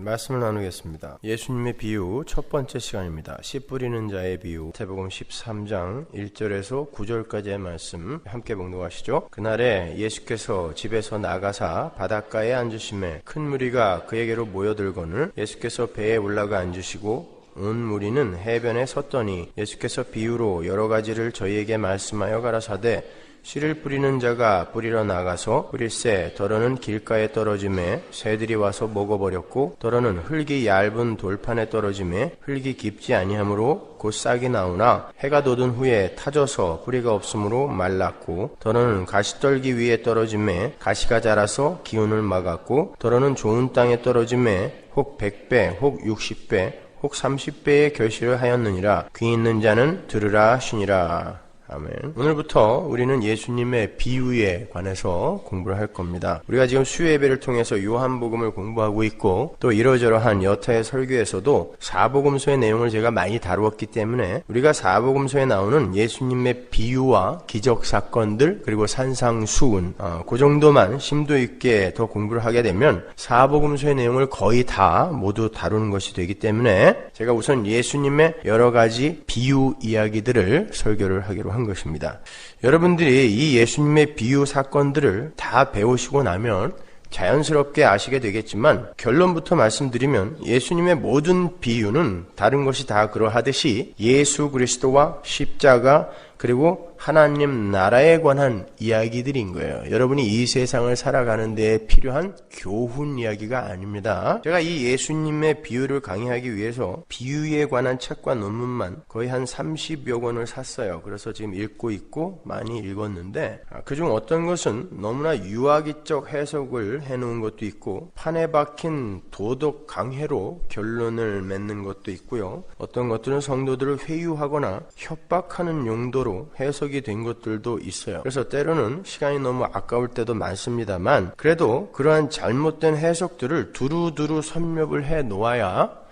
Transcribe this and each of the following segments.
말씀을 나누겠습니다. 예수님의 비유 첫 번째 시간입니다. 씨 뿌리는 자의 비유, 마태복음 13장 1절에서 9절까지의 말씀 함께 봉독하시죠. 그날에 예수께서 집에서 나가사 바닷가에 앉으심에 큰 무리가 그에게로 모여들거늘 예수께서 배에 올라가 앉으시고 온 무리는 해변에 섰더니 예수께서 비유로 여러 가지를 저희에게 말씀하여 가라사대 씨를 뿌리는 자가 뿌리러 나가서 뿌릴새 더러는 길가에 떨어짐에 새들이 와서 먹어버렸고 더러는 흙이 얇은 돌판에 떨어짐에 흙이 깊지 아니하므로 곧 싹이 나오나 해가 돋은 후에 타져서 뿌리가 없으므로 말랐고 더러는 가시떨기 위에 떨어짐에 가시가 자라서 기운을 막았고 더러는 좋은 땅에 떨어짐에 혹 100배 혹 60배 혹 30배의 결실을 하였느니라. 귀 있는 자는 들으라 하시니라. 아멘. 오늘부터 우리는 예수님의 비유에 관해서 공부를 할 겁니다. 우리가 지금 수요예배를 통해서 요한복음을 공부하고 있고 또 이러저러한 여타의 설교에서도 사복음서의 내용을 제가 많이 다루었기 때문에 우리가 사복음서에 나오는 예수님의 비유와 기적사건들 그리고 산상수훈 그 정도만 심도 있게 더 공부를 하게 되면 사복음서의 내용을 거의 다 모두 다루는 것이 되기 때문에 제가 우선 예수님의 여러 가지 비유 이야기들을 설교를 하기로 한 것입니다. 여러분들이 이 예수님의 비유 사건들을 다 배우시고 나면 자연스럽게 아시게 되겠지만 결론부터 말씀드리면 예수님의 모든 비유는 다른 것이 다 그러하듯이 예수 그리스도와 십자가 그리고 하나님 나라에 관한 이야기들인 거예요. 여러분이 이 세상을 살아가는 데에 필요한 교훈 이야기가 아닙니다. 제가 이 예수님의 비유를 강의하기 위해서 비유에 관한 책과 논문만 거의 한 30여 권을 샀어요. 그래서 지금 읽고 있고 많이 읽었는데 그중 어떤 것은 너무나 유아기적 해석을 해놓은 것도 있고 판에 박힌 도덕 강해로 결론을 맺는 것도 있고요. 어떤 것들은 성도들을 회유하거나 협박하는 용도로 해석이 된 것들도 있어요. 그래서 때로는 시간이 너무 아까울 때도 많습니다만 그래도 그러한 잘못된 해석들을 두루두루 섭렵을 해 놓아야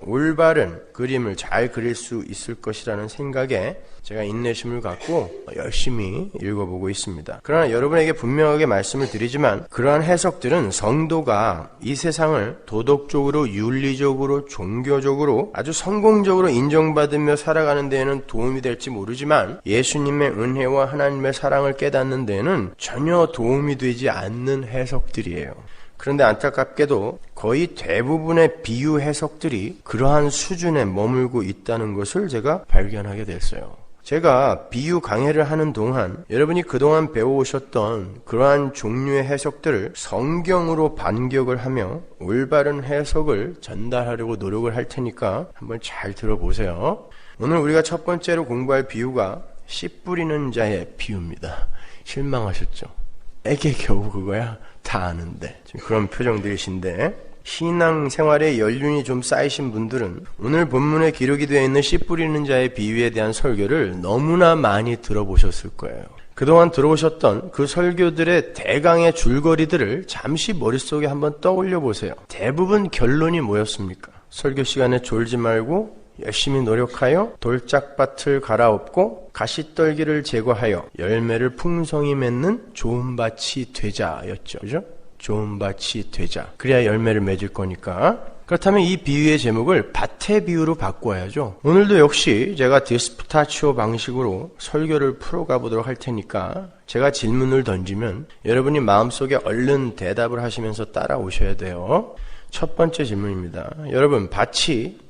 올바른 그림을 잘 그릴 수 있을 것이라는 생각에 제가 인내심을 갖고 열심히 읽어보고 있습니다. 그러나 여러분에게 분명하게 말씀을 드리지만 그러한 해석들은 성도가 이 세상을 도덕적으로 윤리적으로 종교적으로 아주 성공적으로 인정받으며 살아가는 데에는 도움이 될지 모르지만 예수님의 은혜와 하나님의 사랑을 깨닫는 데에는 전혀 도움이 되지 않는 해석들이에요. 그런데 안타깝게도 거의 대부분의 비유 해석들이 그러한 수준에 머물고 있다는 것을 제가 발견하게 됐어요. 제가 비유 강해를 하는 동안 여러분이 그동안 배워오셨던 그러한 종류의 해석들을 성경으로 반격을 하며 올바른 해석을 전달하려고 노력을 할 테니까 한번 잘 들어보세요. 오늘 우리가 첫 번째로 공부할 비유가 씨 뿌리는 자의 비유입니다. 실망하셨죠? 에게 겨우 그거야? 다 아는데. 지금 그런 표정들이신데 신앙생활에 연륜이 좀 쌓이신 분들은 오늘 본문에 기록이 되어 있는 씨 뿌리는 자의 비유에 대한 설교를 너무나 많이 들어보셨을 거예요. 그동안 들어오셨던 그 설교들의 대강의 줄거리들을 잠시 머릿속에 한번 떠올려 보세요. 대부분 결론이 뭐였습니까? 설교 시간에 졸지 말고 열심히 노력하여 돌짝밭을 갈아엎고 가시떨기를 제거하여 열매를 풍성히 맺는 좋은 밭이 되자였죠. 그죠? 좋은 밭이 되자. 그래야 열매를 맺을 거니까. 그렇다면 이 비유의 제목을 밭의 비유로 바꿔야죠. 오늘도 역시 제가 디스프타치오 방식으로 설교를 풀어가 보도록 할 테니까 제가 질문을 던지면 여러분이 마음속에 얼른 대답을 하시면서 따라오셔야 돼요. 첫 번째 질문입니다. 여러분, 밭이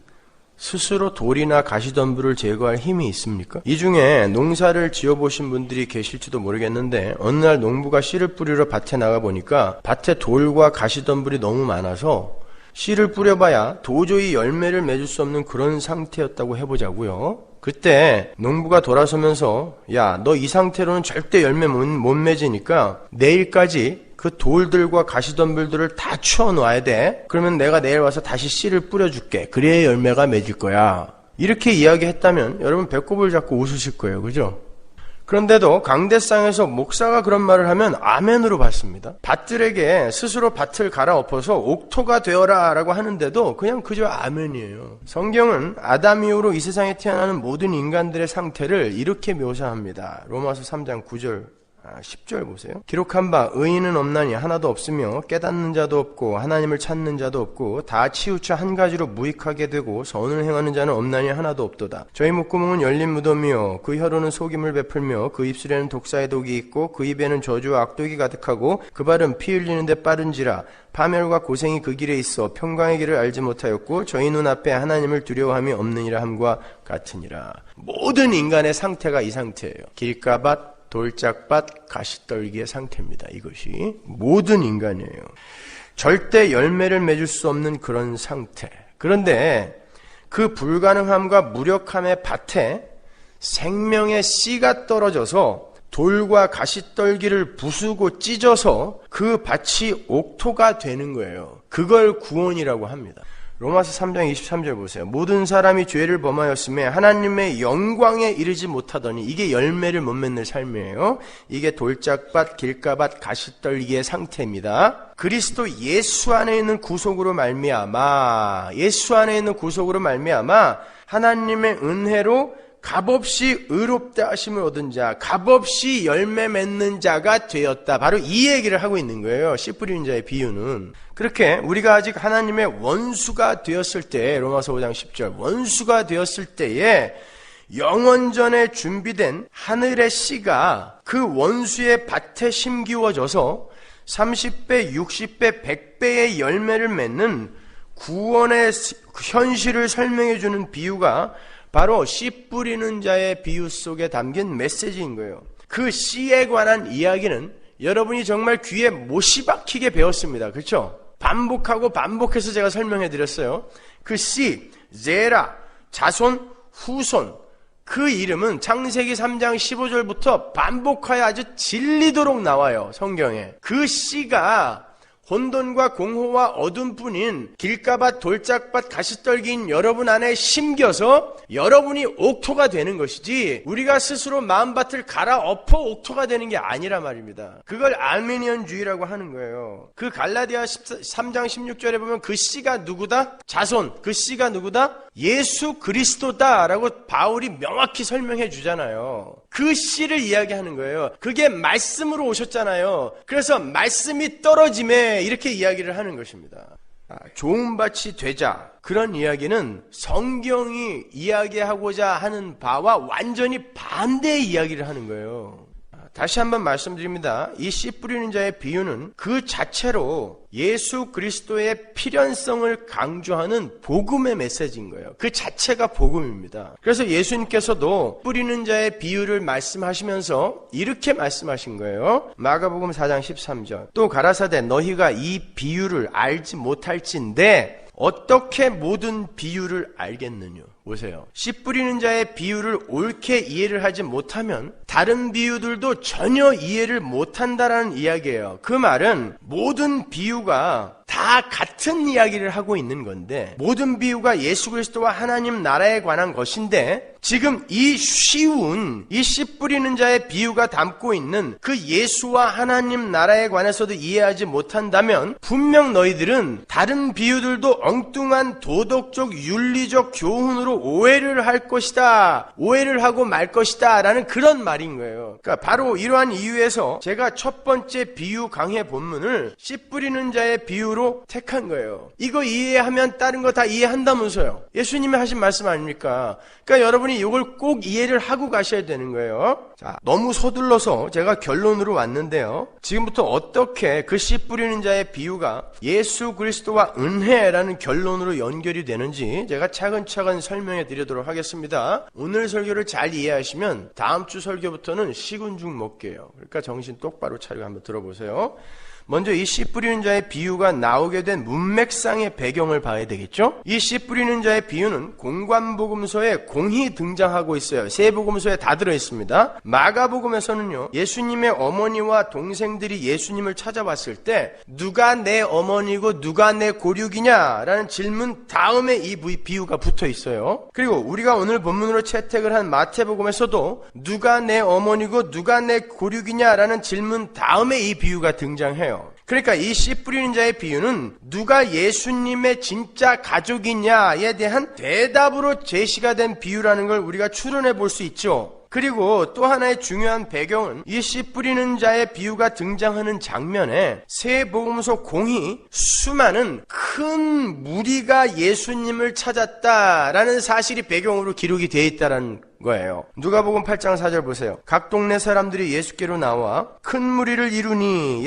스스로 돌이나 가시덤불을 제거할 힘이 있습니까? 이 중에 농사를 지어보신 분들이 계실지도 모르겠는데 어느 날 농부가 씨를 뿌리러 밭에 나가보니까 밭에 돌과 가시덤불이 너무 많아서 씨를 뿌려봐야 도저히 열매를 맺을 수 없는 그런 상태였다고 해보자고요. 그때 농부가 돌아서면서 야, 너 이 상태로는 절대 열매 못 맺으니까 내일까지 그 돌들과 가시덤불들을 다 치워놔야 돼. 그러면 내가 내일 와서 다시 씨를 뿌려줄게. 그래야 열매가 맺을 거야. 이렇게 이야기했다면 여러분 배꼽을 잡고 웃으실 거예요. 그죠? 그런데도 강대상에서 목사가 그런 말을 하면 아멘으로 받습니다. 밭들에게 스스로 밭을 갈아엎어서 옥토가 되어라 라고 하는데도 그냥 그저 아멘이에요. 성경은 아담 이후로 이 세상에 태어나는 모든 인간들의 상태를 이렇게 묘사합니다. 로마서 3장 9절 10절 보세요. 기록한 바 의인은 없나니 하나도 없으며 깨닫는 자도 없고 하나님을 찾는 자도 없고 다 치우쳐 한 가지로 무익하게 되고 선을 행하는 자는 없나니 하나도 없도다. 저희 목구멍은 열린 무덤이요 그 혀로는 속임을 베풀며 그 입술에는 독사의 독이 있고 그 입에는 저주와 악독이 가득하고 그 발은 피 흘리는데 빠른지라. 파멸과 고생이 그 길에 있어 평강의 길을 알지 못하였고 저희 눈앞에 하나님을 두려워함이 없느니라 함과 같으니라. 모든 인간의 상태가 이 상태예요. 길가밭 돌짝밭 가시떨기의 상태입니다. 이것이 모든 인간이에요. 절대 열매를 맺을 수 없는 그런 상태. 그런데 그 불가능함과 무력함의 밭에 생명의 씨가 떨어져서 돌과 가시떨기를 부수고 찢어서 그 밭이 옥토가 되는 거예요. 그걸 구원이라고 합니다. 로마서 3장 23절 보세요. 모든 사람이 죄를 범하였으며 하나님의 영광에 이르지 못하더니 이게 열매를 못 맺는 삶이에요. 이게 돌짝밭, 길가밭, 가시떨기의 상태입니다. 그리스도 예수 안에 있는 구속으로 말미암아 하나님의 은혜로 값없이 의롭다 하심을 얻은 자, 값없이 열매 맺는 자가 되었다. 바로 이 얘기를 하고 있는 거예요. 씨 뿌리는 자의 비유는. 그렇게 우리가 아직 하나님의 원수가 되었을 때, 로마서 5장 10절, 원수가 되었을 때에 영원전에 준비된 하늘의 씨가 그 원수의 밭에 심기워져서 30배, 60배, 100배의 열매를 맺는 구원의 현실을 설명해주는 비유가 바로 씨 뿌리는 자의 비유 속에 담긴 메시지인 거예요. 그 씨에 관한 이야기는 여러분이 정말 귀에 못이 박히게 배웠습니다. 그렇죠? 반복하고 반복해서 제가 설명해 드렸어요. 그 씨, 제라, 자손, 후손, 그 이름은 창세기 3장 15절부터 반복하여 아주 질리도록 나와요. 성경에. 그 씨가 혼돈과 공허와 어둠뿐인 길가밭, 돌짝밭, 가시떨기인 여러분 안에 심겨서 여러분이 옥토가 되는 것이지 우리가 스스로 마음밭을 갈아엎어 옥토가 되는 게 아니라 말입니다. 그걸 알메니언주의라고 하는 거예요. 그 갈라디아 3장 16절에 보면 그 씨가 누구다? 자손. 그 씨가 누구다? 예수 그리스도다라고 바울이 명확히 설명해 주잖아요. 그 씨를 이야기하는 거예요. 그게 말씀으로 오셨잖아요. 그래서 말씀이 떨어짐에 이렇게 이야기를 하는 것입니다. 좋은 밭이 되자, 그런 이야기는 성경이 이야기하고자 하는 바와 완전히 반대의 이야기를 하는 거예요. 다시 한번 말씀드립니다. 이 씨 뿌리는 자의 비유는 그 자체로 예수 그리스도의 필연성을 강조하는 복음의 메시지인 거예요. 그 자체가 복음입니다. 그래서 예수님께서도 뿌리는 자의 비유를 말씀하시면서 이렇게 말씀하신 거예요. 마가복음 4장 13절. 또 가라사대 너희가 이 비유를 알지 못할진대 어떻게 모든 비유를 알겠느냐. 보세요. 씨 뿌리는 자의 비유를 옳게 이해를 하지 못하면 다른 비유들도 전혀 이해를 못한다라는 이야기예요. 그 말은 모든 비유가 다 같은 이야기를 하고 있는 건데 모든 비유가 예수 그리스도와 하나님 나라에 관한 것인데 지금 이 쉬운 이 씨 뿌리는 자의 비유가 담고 있는 그 예수와 하나님 나라에 관해서도 이해하지 못한다면 분명 너희들은 다른 비유들도 엉뚱한 도덕적 윤리적 교훈으로 오해를 할 것이다. 오해를 하고 말 것이다 라는 그런 말인 거예요. 그러니까 바로 이러한 이유에서 제가 첫 번째 비유 강해 본문을 씨 뿌리는 자의 비유로 택한 거예요. 이거 이해하면 다른 거 다 이해한다면서요. 예수님이 하신 말씀 아닙니까? 그러니까 여러분이 이걸 꼭 이해를 하고 가셔야 되는 거예요. 자, 너무 서둘러서 제가 결론으로 왔는데요. 지금부터 어떻게 그 씨 뿌리는 자의 비유가 예수 그리스도와 은혜라는 결론으로 연결이 되는지 제가 차근차근 설명해 드리도록 하겠습니다. 오늘 설교를 잘 이해하시면 다음 주 설교부터는 식은 죽 먹게요. 그러니까 정신 똑바로 차리고 한번 들어보세요. 먼저 이 씨 뿌리는 자의 비유가 나오게 된 문맥상의 배경을 봐야 되겠죠? 이 씨 뿌리는 자의 비유는 공관복음서에 공히 등장하고 있어요. 세 복음서에 다 들어있습니다. 마가복음에서는요, 예수님의 어머니와 동생들이 예수님을 찾아왔을 때 누가 내 어머니고 누가 내 고륙이냐 라는 질문 다음에 이 비유가 붙어 있어요. 그리고 우리가 오늘 본문으로 채택을 한 마태복음에서도 누가 내 어머니고 누가 내 고륙이냐 라는 질문 다음에 이 비유가 등장해요. 그러니까 이 씨 뿌리는 자의 비유는 누가 예수님의 진짜 가족이냐에 대한 대답으로 제시가 된 비유라는 걸 우리가 추론해 볼 수 있죠. 그리고 또 하나의 중요한 배경은 이 씨 뿌리는 자의 비유가 등장하는 장면에 새 복음서 공히 수많은 큰 무리가 예수님을 찾았다라는 사실이 배경으로 기록이 되어 있다는 거예요. 누가복음 8장 4절 보세요. 각 동네 사람들이 예수께로 나와 큰 무리를 이루니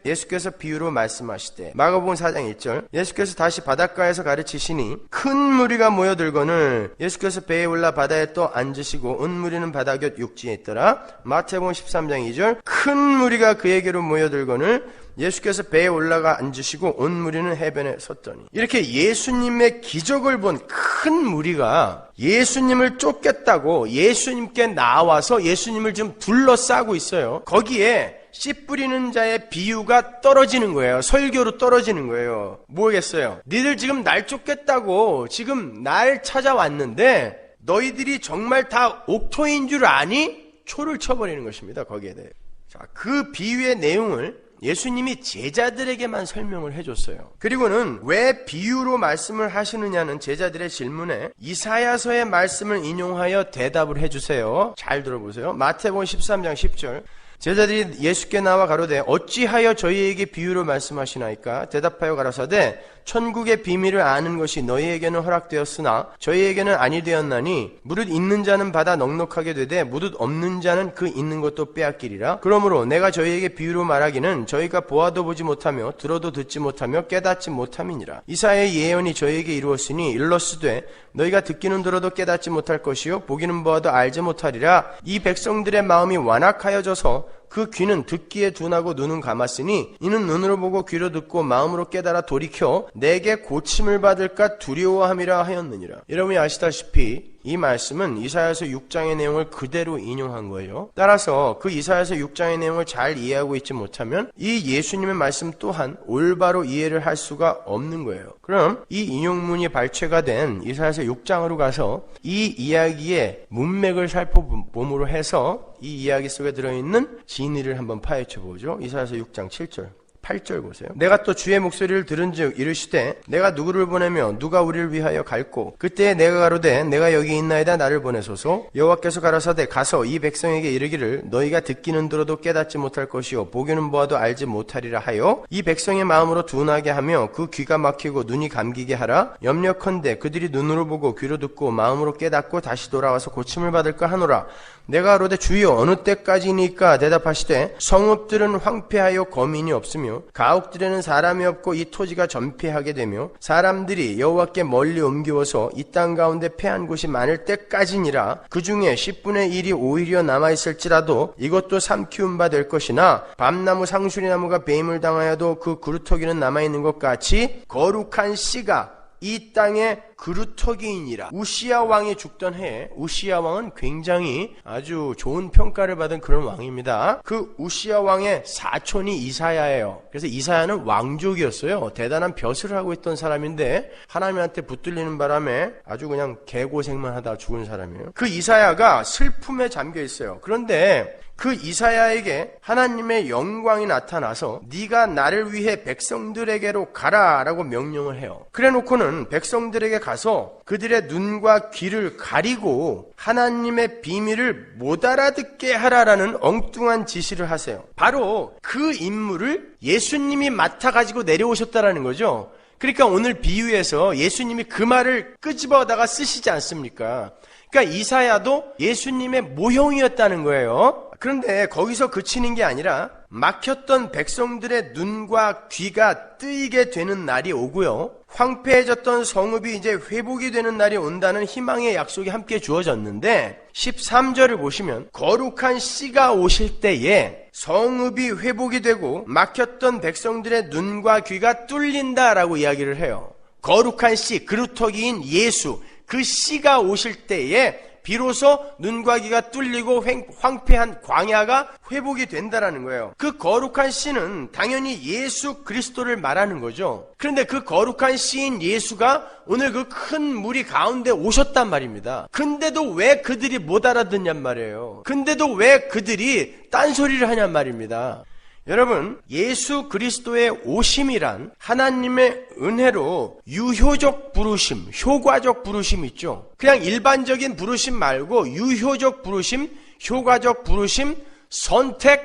예수께서 비유로 말씀하시되. 마가복음 4장 1절. 예수께서 다시 바닷가에서 가르치시니 큰 무리가 모여들거늘 예수께서 배에 올라 바다에 떠 앉으시고 온 무리는 바다 곁 육지에 있더라. 마태복음 13장 2절. 큰 무리가 그에게로 모여들거늘 예수께서 배에 올라가 앉으시고 온 무리는 해변에 섰더니. 이렇게 예수님의 기적을 본 큰 무리가 예수님을 쫓겠다고 예수님께 나와서 예수님을 지금 둘러싸고 있어요. 거기에 씨 뿌리는 자의 비유가 떨어지는 거예요. 설교로 떨어지는 거예요. 뭐겠어요? 니들 지금 날 쫓겠다고 지금 날 찾아왔는데 너희들이 정말 다 옥토인 줄 아니? 초를 쳐버리는 것입니다. 거기에 대해. 자, 그 비유의 내용을 예수님이 제자들에게만 설명을 해줬어요. 그리고는 왜 비유로 말씀을 하시느냐는 제자들의 질문에 이사야서의 말씀을 인용하여 대답을 해주세요. 잘 들어보세요. 마태복음 13장 10절. 제자들이 예수께 나와 가로되 어찌하여 저희에게 비유로 말씀하시나이까? 대답하여 가라사대 천국의 비밀을 아는 것이 너희에게는 허락되었으나 저희에게는 아니 되었나니 무릇 있는 자는 받아 넉넉하게 되되 무릇 없는 자는 그 있는 것도 빼앗기리라. 그러므로 내가 저희에게 비유로 말하기는 저희가 보아도 보지 못하며 들어도 듣지 못하며 깨닫지 못함이니라. 이사야의 예언이 저희에게 이루었으니 일러스되 너희가 듣기는 들어도 깨닫지 못할 것이요 보기는 보아도 알지 못하리라. 이 백성들의 마음이 완악하여져서 그 귀는 듣기에 둔하고 눈은 감았으니 이는 눈으로 보고 귀로 듣고 마음으로 깨달아 돌이켜 내게 고침을 받을까 두려워함이라 하였느니라. 여러분이 아시다시피 이 말씀은 이사야서 6장의 내용을 그대로 인용한 거예요. 따라서 그 이사야서 6장의 내용을 잘 이해하고 있지 못하면 이 예수님의 말씀 또한 올바로 이해를 할 수가 없는 거예요. 그럼 이 인용문이 발췌가 된 이사야서 6장으로 가서 이 이야기의 문맥을 살펴봄으로 해서 이 이야기 속에 들어있는 진리를 한번 파헤쳐 보죠. 이사야서 6장 7절 8절 보세요. 내가 또 주의 목소리를 들은즉 이르시되 내가 누구를 보내며 누가 우리를 위하여 갈고 그때 내가 가로되 내가 여기 있나이다 나를 보내소서. 여호와께서 가라사대 가서 이 백성에게 이르기를 너희가 듣기는 들어도 깨닫지 못할 것이요 보기는 보아도 알지 못하리라 하여 이 백성의 마음으로 둔하게 하며 그 귀가 막히고 눈이 감기게 하라. 염려컨대 그들이 눈으로 보고 귀로 듣고 마음으로 깨닫고 다시 돌아와서 고침을 받을까 하노라. 내가 가로되 주여 어느 때까지니까? 대답하시되 성읍들은 황폐하여 거민이 없으며 가옥들에는 사람이 없고 이 토지가 전폐하게 되며 사람들이 여호와께 멀리 옮기워서 이 땅 가운데 패한 곳이 많을 때까지니라. 그 중에 10분의 1이 오히려 남아있을지라도 이것도 삼키운 바 될 것이나 밤나무 상수리나무가 배임을 당하여도 그 그루터기는 남아있는 것 같이 거룩한 씨가 이 땅에 그루터기이니라. 우시야 왕이 죽던 해에 우시야 왕은 굉장히 아주 좋은 평가를 받은 그런 왕입니다. 그 우시야 왕의 사촌이 이사야예요. 그래서 이사야는 왕족이었어요. 대단한 벼슬을 하고 있던 사람인데 하나님한테 붙들리는 바람에 아주 그냥 개고생만 하다 죽은 사람이에요. 그 이사야가 슬픔에 잠겨 있어요. 그런데 그 이사야에게 하나님의 영광이 나타나서 네가 나를 위해 백성들에게로 가라 라고 명령을 해요. 그래 놓고는 백성들에게 가서 그들의 눈과 귀를 가리고 하나님의 비밀을 못 알아듣게 하라라는 엉뚱한 지시를 하세요. 바로 그 임무를 예수님이 맡아가지고 내려오셨다라는 거죠. 그러니까 오늘 비유에서 예수님이 그 말을 끄집어다가 쓰시지 않습니까? 그러니까 이사야도 예수님의 모형이었다는 거예요. 그런데 거기서 그치는 게 아니라 막혔던 백성들의 눈과 귀가 뜨이게 되는 날이 오고요. 황폐해졌던 성읍이 이제 회복이 되는 날이 온다는 희망의 약속이 함께 주어졌는데 13절을 보시면 거룩한 씨가 오실 때에 성읍이 회복이 되고 막혔던 백성들의 눈과 귀가 뚫린다라고 이야기를 해요. 거룩한 씨, 그루터기인 예수, 그 씨가 오실 때에 비로소 눈과 귀가 뚫리고 황폐한 광야가 회복이 된다라는 거예요. 그 거룩한 씨는 당연히 예수 그리스도를 말하는 거죠. 그런데 그 거룩한 씨인 예수가 오늘 그 큰 무리 가운데 오셨단 말입니다. 근데도 왜 그들이 못 알아듣냔 말이에요. 근데도 왜 그들이 딴소리를 하냔 말입니다. 여러분, 예수 그리스도의 오심이란 하나님의 은혜로 유효적 부르심, 효과적 부르심 있죠. 그냥 일반적인 부르심 말고 유효적 부르심, 효과적 부르심, 선택,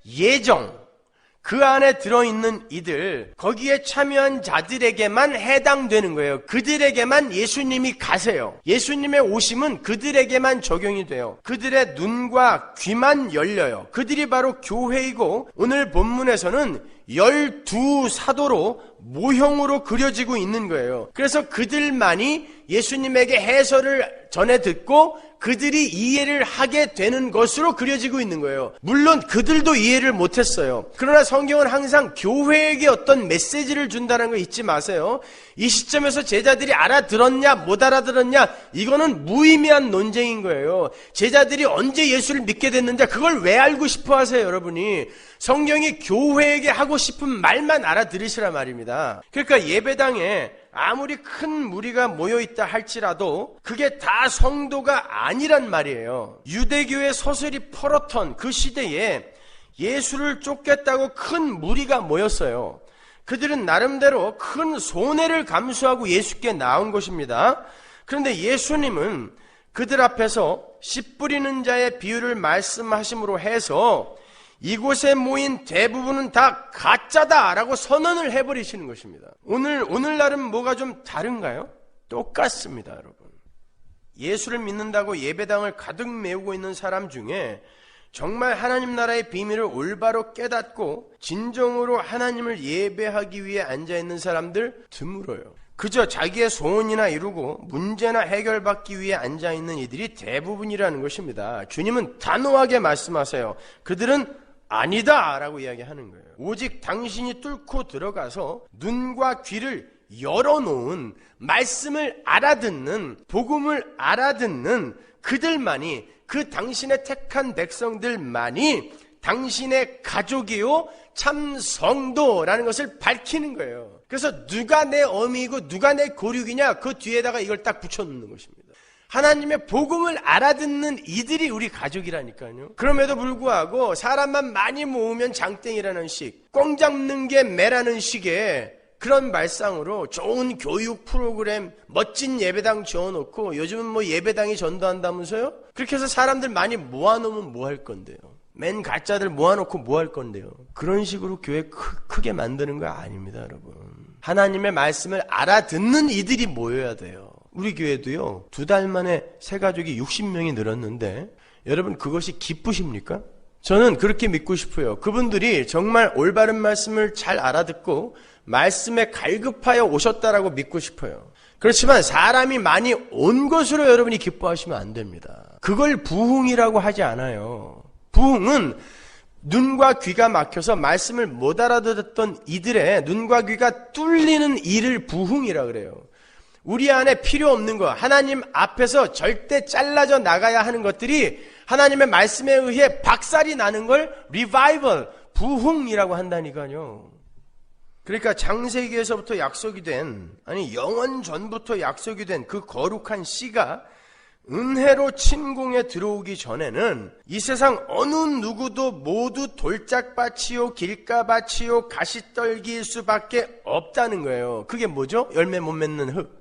예정, 그 안에 들어있는 이들, 거기에 참여한 자들에게만 해당되는 거예요. 그들에게만 예수님이 가세요. 예수님의 오심은 그들에게만 적용이 돼요. 그들의 눈과 귀만 열려요. 그들이 바로 교회이고, 오늘 본문에서는 12사도로 모형으로 그려지고 있는 거예요. 그래서 그들만이 예수님에게 해설을 전해 듣고 그들이 이해를 하게 되는 것으로 그려지고 있는 거예요. 물론 그들도 이해를 못했어요. 그러나 성경은 항상 교회에게 어떤 메시지를 준다는 거 잊지 마세요. 이 시점에서 제자들이 알아들었냐 못 알아들었냐, 이거는 무의미한 논쟁인 거예요. 제자들이 언제 예수를 믿게 됐는지 그걸 왜 알고 싶어 하세요, 여러분이? 성경이 교회에게 하고 싶은 말만 알아들으시라 말입니다. 그러니까 예배당에 아무리 큰 무리가 모여있다 할지라도 그게 다 성도가 아니란 말이에요. 유대교의 서슬이 펄었던 그 시대에 예수를 쫓겠다고 큰 무리가 모였어요. 그들은 나름대로 큰 손해를 감수하고 예수께 나온 것입니다. 그런데 예수님은 그들 앞에서 씨 뿌리는 자의 비유를 말씀하심으로 해서 이곳에 모인 대부분은 다 가짜다라고 선언을 해버리시는 것입니다. 오늘날은 뭐가 좀 다른가요? 똑같습니다, 여러분. 예수를 믿는다고 예배당을 가득 메우고 있는 사람 중에 정말 하나님 나라의 비밀을 올바로 깨닫고 진정으로 하나님을 예배하기 위해 앉아있는 사람들 드물어요. 그저 자기의 소원이나 이루고 문제나 해결받기 위해 앉아있는 이들이 대부분이라는 것입니다. 주님은 단호하게 말씀하세요. 그들은 아니다 라고 이야기하는 거예요. 오직 당신이 뚫고 들어가서 눈과 귀를 열어놓은, 말씀을 알아듣는, 복음을 알아듣는 그들만이, 그 당신의 택한 백성들만이 당신의 가족이요 참 성도라는 것을 밝히는 거예요. 그래서 누가 내 어미이고 누가 내 고륙이냐, 그 뒤에다가 이걸 딱 붙여놓는 것입니다. 하나님의 복음을 알아듣는 이들이 우리 가족이라니까요. 그럼에도 불구하고 사람만 많이 모으면 장땡이라는 식, 꽝 잡는 게 매라는 식의 그런 말상으로 좋은 교육 프로그램, 멋진 예배당 지어놓고, 요즘은 뭐 예배당이 전도한다면서요? 그렇게 해서 사람들 많이 모아놓으면 뭐 할 건데요? 맨 가짜들 모아놓고 뭐 할 건데요? 그런 식으로 교회 크게 만드는 거 아닙니다, 여러분. 하나님의 말씀을 알아듣는 이들이 모여야 돼요. 우리 교회도요, 2달 만에 새 가족이 60명이 늘었는데, 여러분 그것이 기쁘십니까? 저는 그렇게 믿고 싶어요. 그분들이 정말 올바른 말씀을 잘 알아듣고 말씀에 갈급하여 오셨다라고 믿고 싶어요. 그렇지만 사람이 많이 온 것으로 여러분이 기뻐하시면 안 됩니다. 그걸 부흥이라고 하지 않아요. 부흥은 눈과 귀가 막혀서 말씀을 못 알아들었던 이들의 눈과 귀가 뚫리는 일을 부흥이라 그래요. 우리 안에 필요 없는 것, 하나님 앞에서 절대 잘라져 나가야 하는 것들이 하나님의 말씀에 의해 박살이 나는 걸 리바이벌, 부흥이라고 한다니까요. 그러니까 창세기에서부터 약속이 된, 아니 영원 전부터 약속이 된 그 거룩한 씨가 은혜로 친궁에 들어오기 전에는 이 세상 어느 누구도 모두 돌짝밭이요 길가밭이요 가시떨기일 수밖에 없다는 거예요. 그게 뭐죠? 열매 못 맺는 흙.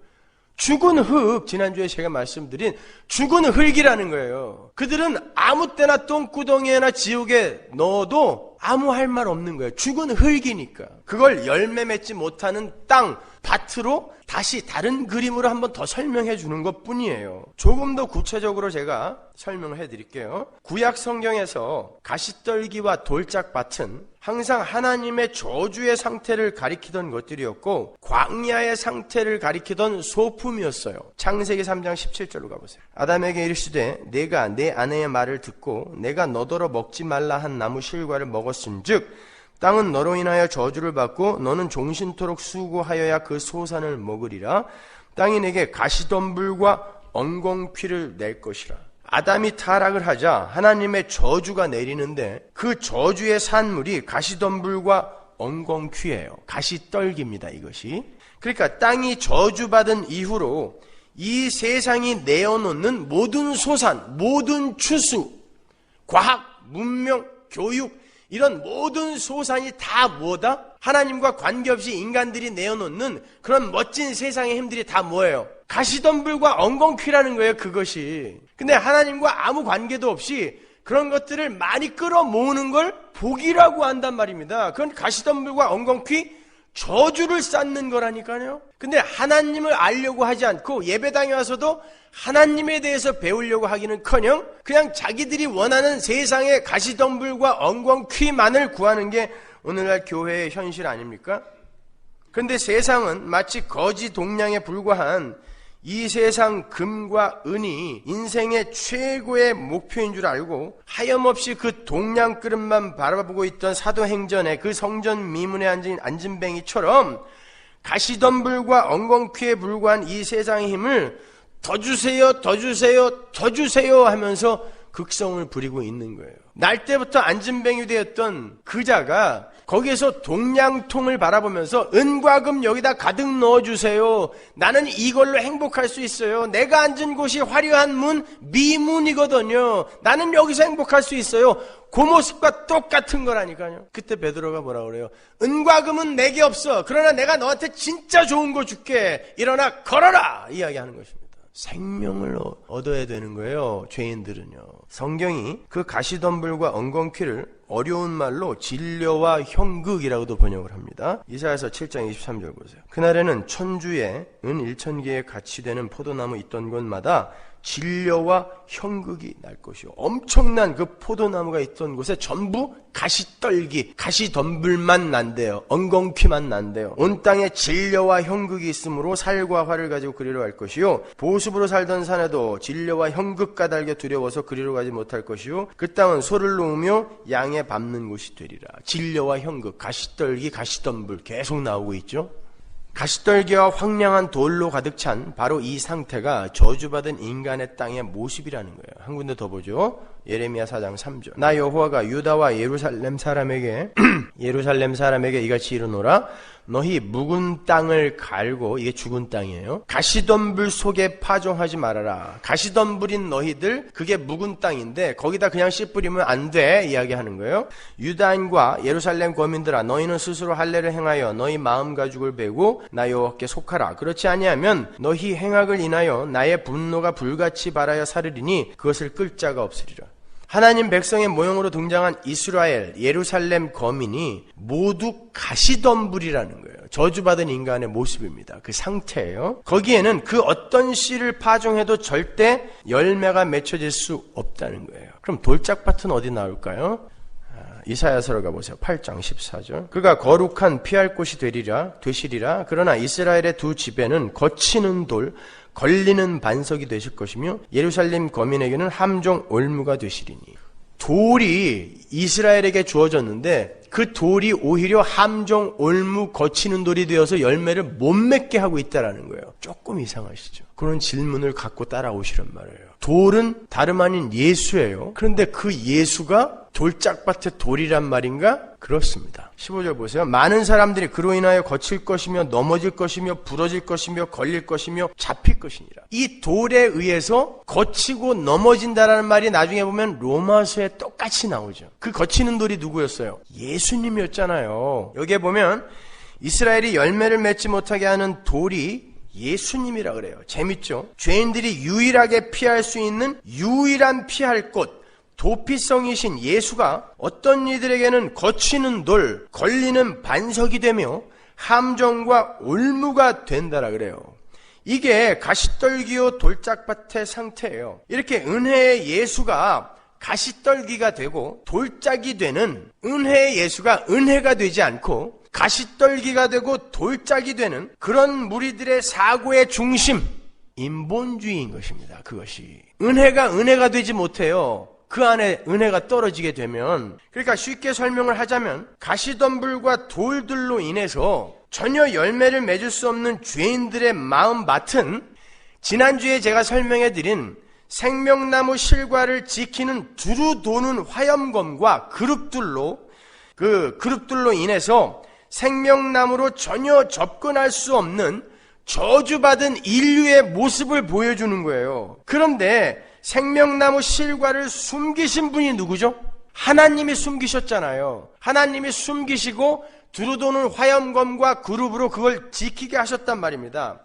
죽은 흙, 지난주에 제가 말씀드린 죽은 흙이라는 거예요. 그들은 아무 때나 똥구덩이나 지옥에 넣어도 아무 할 말 없는 거예요. 죽은 흙이니까. 그걸 열매 맺지 못하는 땅, 밭으로 다시 다른 그림으로 한번 더 설명해 주는 것 뿐이에요. 조금 더 구체적으로 제가 설명을 해드릴게요. 구약 성경에서 가시떨기와 돌짝밭은 항상 하나님의 저주의 상태를 가리키던 것들이었고 광야의 상태를 가리키던 소품이었어요. 창세기 3장 17절로 가보세요. 아담에게 이르시되 내가 내 아내의 말을 듣고 내가 너더러 먹지 말라 한 나무 실과를 먹었은즉 땅은 너로 인하여 저주를 받고 너는 종신토록 수고하여야 그 소산을 먹으리라. 땅이 내게 가시덤불과 엉겅퀴를 낼 것이라. 아담이 타락을 하자 하나님의 저주가 내리는데 그 저주의 산물이 가시덤불과 엉겅퀴예요. 가시떨기입니다, 이것이. 그러니까 땅이 저주받은 이후로 이 세상이 내어놓는 모든 소산, 모든 추수, 과학, 문명, 교육, 이런 모든 소산이 다 뭐다? 하나님과 관계없이 인간들이 내어놓는 그런 멋진 세상의 힘들이 다 뭐예요? 가시덤불과 엉겅퀴라는 거예요, 그것이. 근데 하나님과 아무 관계도 없이 그런 것들을 많이 끌어모으는 걸 복이라고 한단 말입니다. 그건 가시덤불과 엉겅퀴, 저주를 쌓는 거라니까요. 근데 하나님을 알려고 하지 않고 예배당에 와서도 하나님에 대해서 배우려고 하기는커녕 그냥 자기들이 원하는 세상의 가시덤불과 엉겅퀴만을 구하는 게 오늘날 교회의 현실 아닙니까? 그런데 세상은 마치 거지 동량에 불과한 이 세상 금과 은이 인생의 최고의 목표인 줄 알고 하염없이 그 동량 그릇만 바라보고 있던 사도행전의 그 성전 미문에 앉은 안진뱅이처럼 가시덤불과 엉겅퀴에 불과한 이 세상의 힘을 더 주세요, 더 주세요, 더 주세요 하면서 극성을 부리고 있는 거예요. 날 때부터 안진뱅이 되었던 그 자가 거기에서 동량통을 바라보면서 은과 금 여기다 가득 넣어주세요. 나는 이걸로 행복할 수 있어요. 내가 앉은 곳이 화려한 문, 미문이거든요. 나는 여기서 행복할 수 있어요. 그 모습과 똑같은 거라니까요. 그때 베드로가 뭐라 그래요? 은과 금은 내게 없어. 그러나 내가 너한테 진짜 좋은 거 줄게. 일어나 걸어라! 이야기하는 것입니다. 생명을 얻어야 되는 거예요, 죄인들은요. 성경이 그 가시덤불과 엉겅퀴를 어려운 말로 진려와 형극이라고도 번역을 합니다. 이사야서 7장 23절 보세요. 그날에는 천주에 은 1,000개의 가치 되는 포도나무 있던 곳마다 진려와 형극이 날 것이요. 엄청난 그 포도나무가 있던 곳에 전부 가시떨기, 가시덤불만 난대요. 엉겅퀴만 난대요. 온 땅에 진려와 형극이 있으므로 살과 활을 가지고 그리로 갈 것이요. 보습으로 살던 산에도 진려와 형극 까닭에 두려워서 그리로 가지 못할 것이요. 그 땅은 소를 놓으며 양에 밟는 곳이 되리라. 진려와 형극, 가시떨기, 가시덤불 계속 나오고 있죠. 가시떨기와 황량한 돌로 가득 찬 바로 이 상태가 저주받은 인간의 땅의 모습이라는 거예요. 한 군데 더 보죠. 예레미야 4장 3절. 나 여호와가 유다와 예루살렘 사람에게 이같이 이르노라. 너희 묵은 땅을 갈고, 이게 죽은 땅이에요. 가시덤불 속에 파종하지 말아라. 가시덤불인 너희들, 그게 묵은 땅인데 거기다 그냥 씨 뿌리면 안 돼 이야기하는 거예요. 유다인과 예루살렘 거민들아, 너희는 스스로 할례를 행하여 너희 마음 가죽을 베고 나 여호와께 속하라. 그렇지 아니하면 너희 행악을 인하여 나의 분노가 불같이 발하여 사르리니 그것을 끌 자가 없으리라. 하나님 백성의 모형으로 등장한 이스라엘, 예루살렘 거민이 모두 가시덤불이라는 거예요. 저주받은 인간의 모습입니다. 그 상태예요. 거기에는 그 어떤 씨를 파종해도 절대 열매가 맺혀질 수 없다는 거예요. 그럼 돌짝밭은 어디 나올까요? 이사야서로 가보세요. 8장 14절. 그가 거룩한 피할 곳이 되시리라. 그러나 이스라엘의 두 집에는 거치는 돌, 걸리는 반석이 되실 것이며 예루살렘 거민에게는 함정 올무가 되시리니. 돌이 이스라엘에게 주어졌는데 그 돌이 오히려 함정 올무 거치는 돌이 되어서 열매를 못 맺게 하고 있다는 거예요. 조금 이상하시죠? 그런 질문을 갖고 따라오시란 말이에요. 돌은 다름 아닌 예수예요. 그런데 그 예수가 돌짝밭의 돌이란 말인가? 그렇습니다. 15절 보세요. 많은 사람들이 그로 인하여 거칠 것이며 넘어질 것이며 부러질 것이며 걸릴 것이며 잡힐 것이니라. 이 돌에 의해서 거치고 넘어진다라는 말이 나중에 보면 로마서에 똑같이 나오죠. 그 거치는 돌이 누구였어요? 예수님이었잖아요. 여기에 보면 이스라엘이 열매를 맺지 못하게 하는 돌이 예수님이라 그래요. 재밌죠? 죄인들이 유일하게 피할 수 있는 유일한 피할 곳, 도피성이신 예수가 어떤 이들에게는 거치는 돌, 걸리는 반석이 되며 함정과 올무가 된다라 그래요. 이게 가시떨기요 돌짝밭의 상태예요. 이렇게 은혜의 예수가 가시떨기가 되고 돌짝이 되는 은혜의 예수가 은혜가 되지 않고 가시떨기가 되고 돌짝이 되는 그런 무리들의 사고의 중심, 인본주의인 것입니다. 그것이 은혜가 되지 못해요. 그 안에 은혜가 떨어지게 되면. 그러니까 쉽게 설명을 하자면 가시덤불과 돌들로 인해서 전혀 열매를 맺을 수 없는 죄인들의 마음밭은 지난주에 제가 설명해드린 생명나무 실과를 지키는 두루 도는 화염검과 그룹들로 인해서 생명나무로 전혀 접근할 수 없는 저주받은 인류의 모습을 보여주는 거예요. 그런데 생명나무 실과를 숨기신 분이 누구죠? 하나님이 숨기셨잖아요. 하나님이 숨기시고 두루도는 화염검과 그룹으로 그걸 지키게 하셨단 말입니다.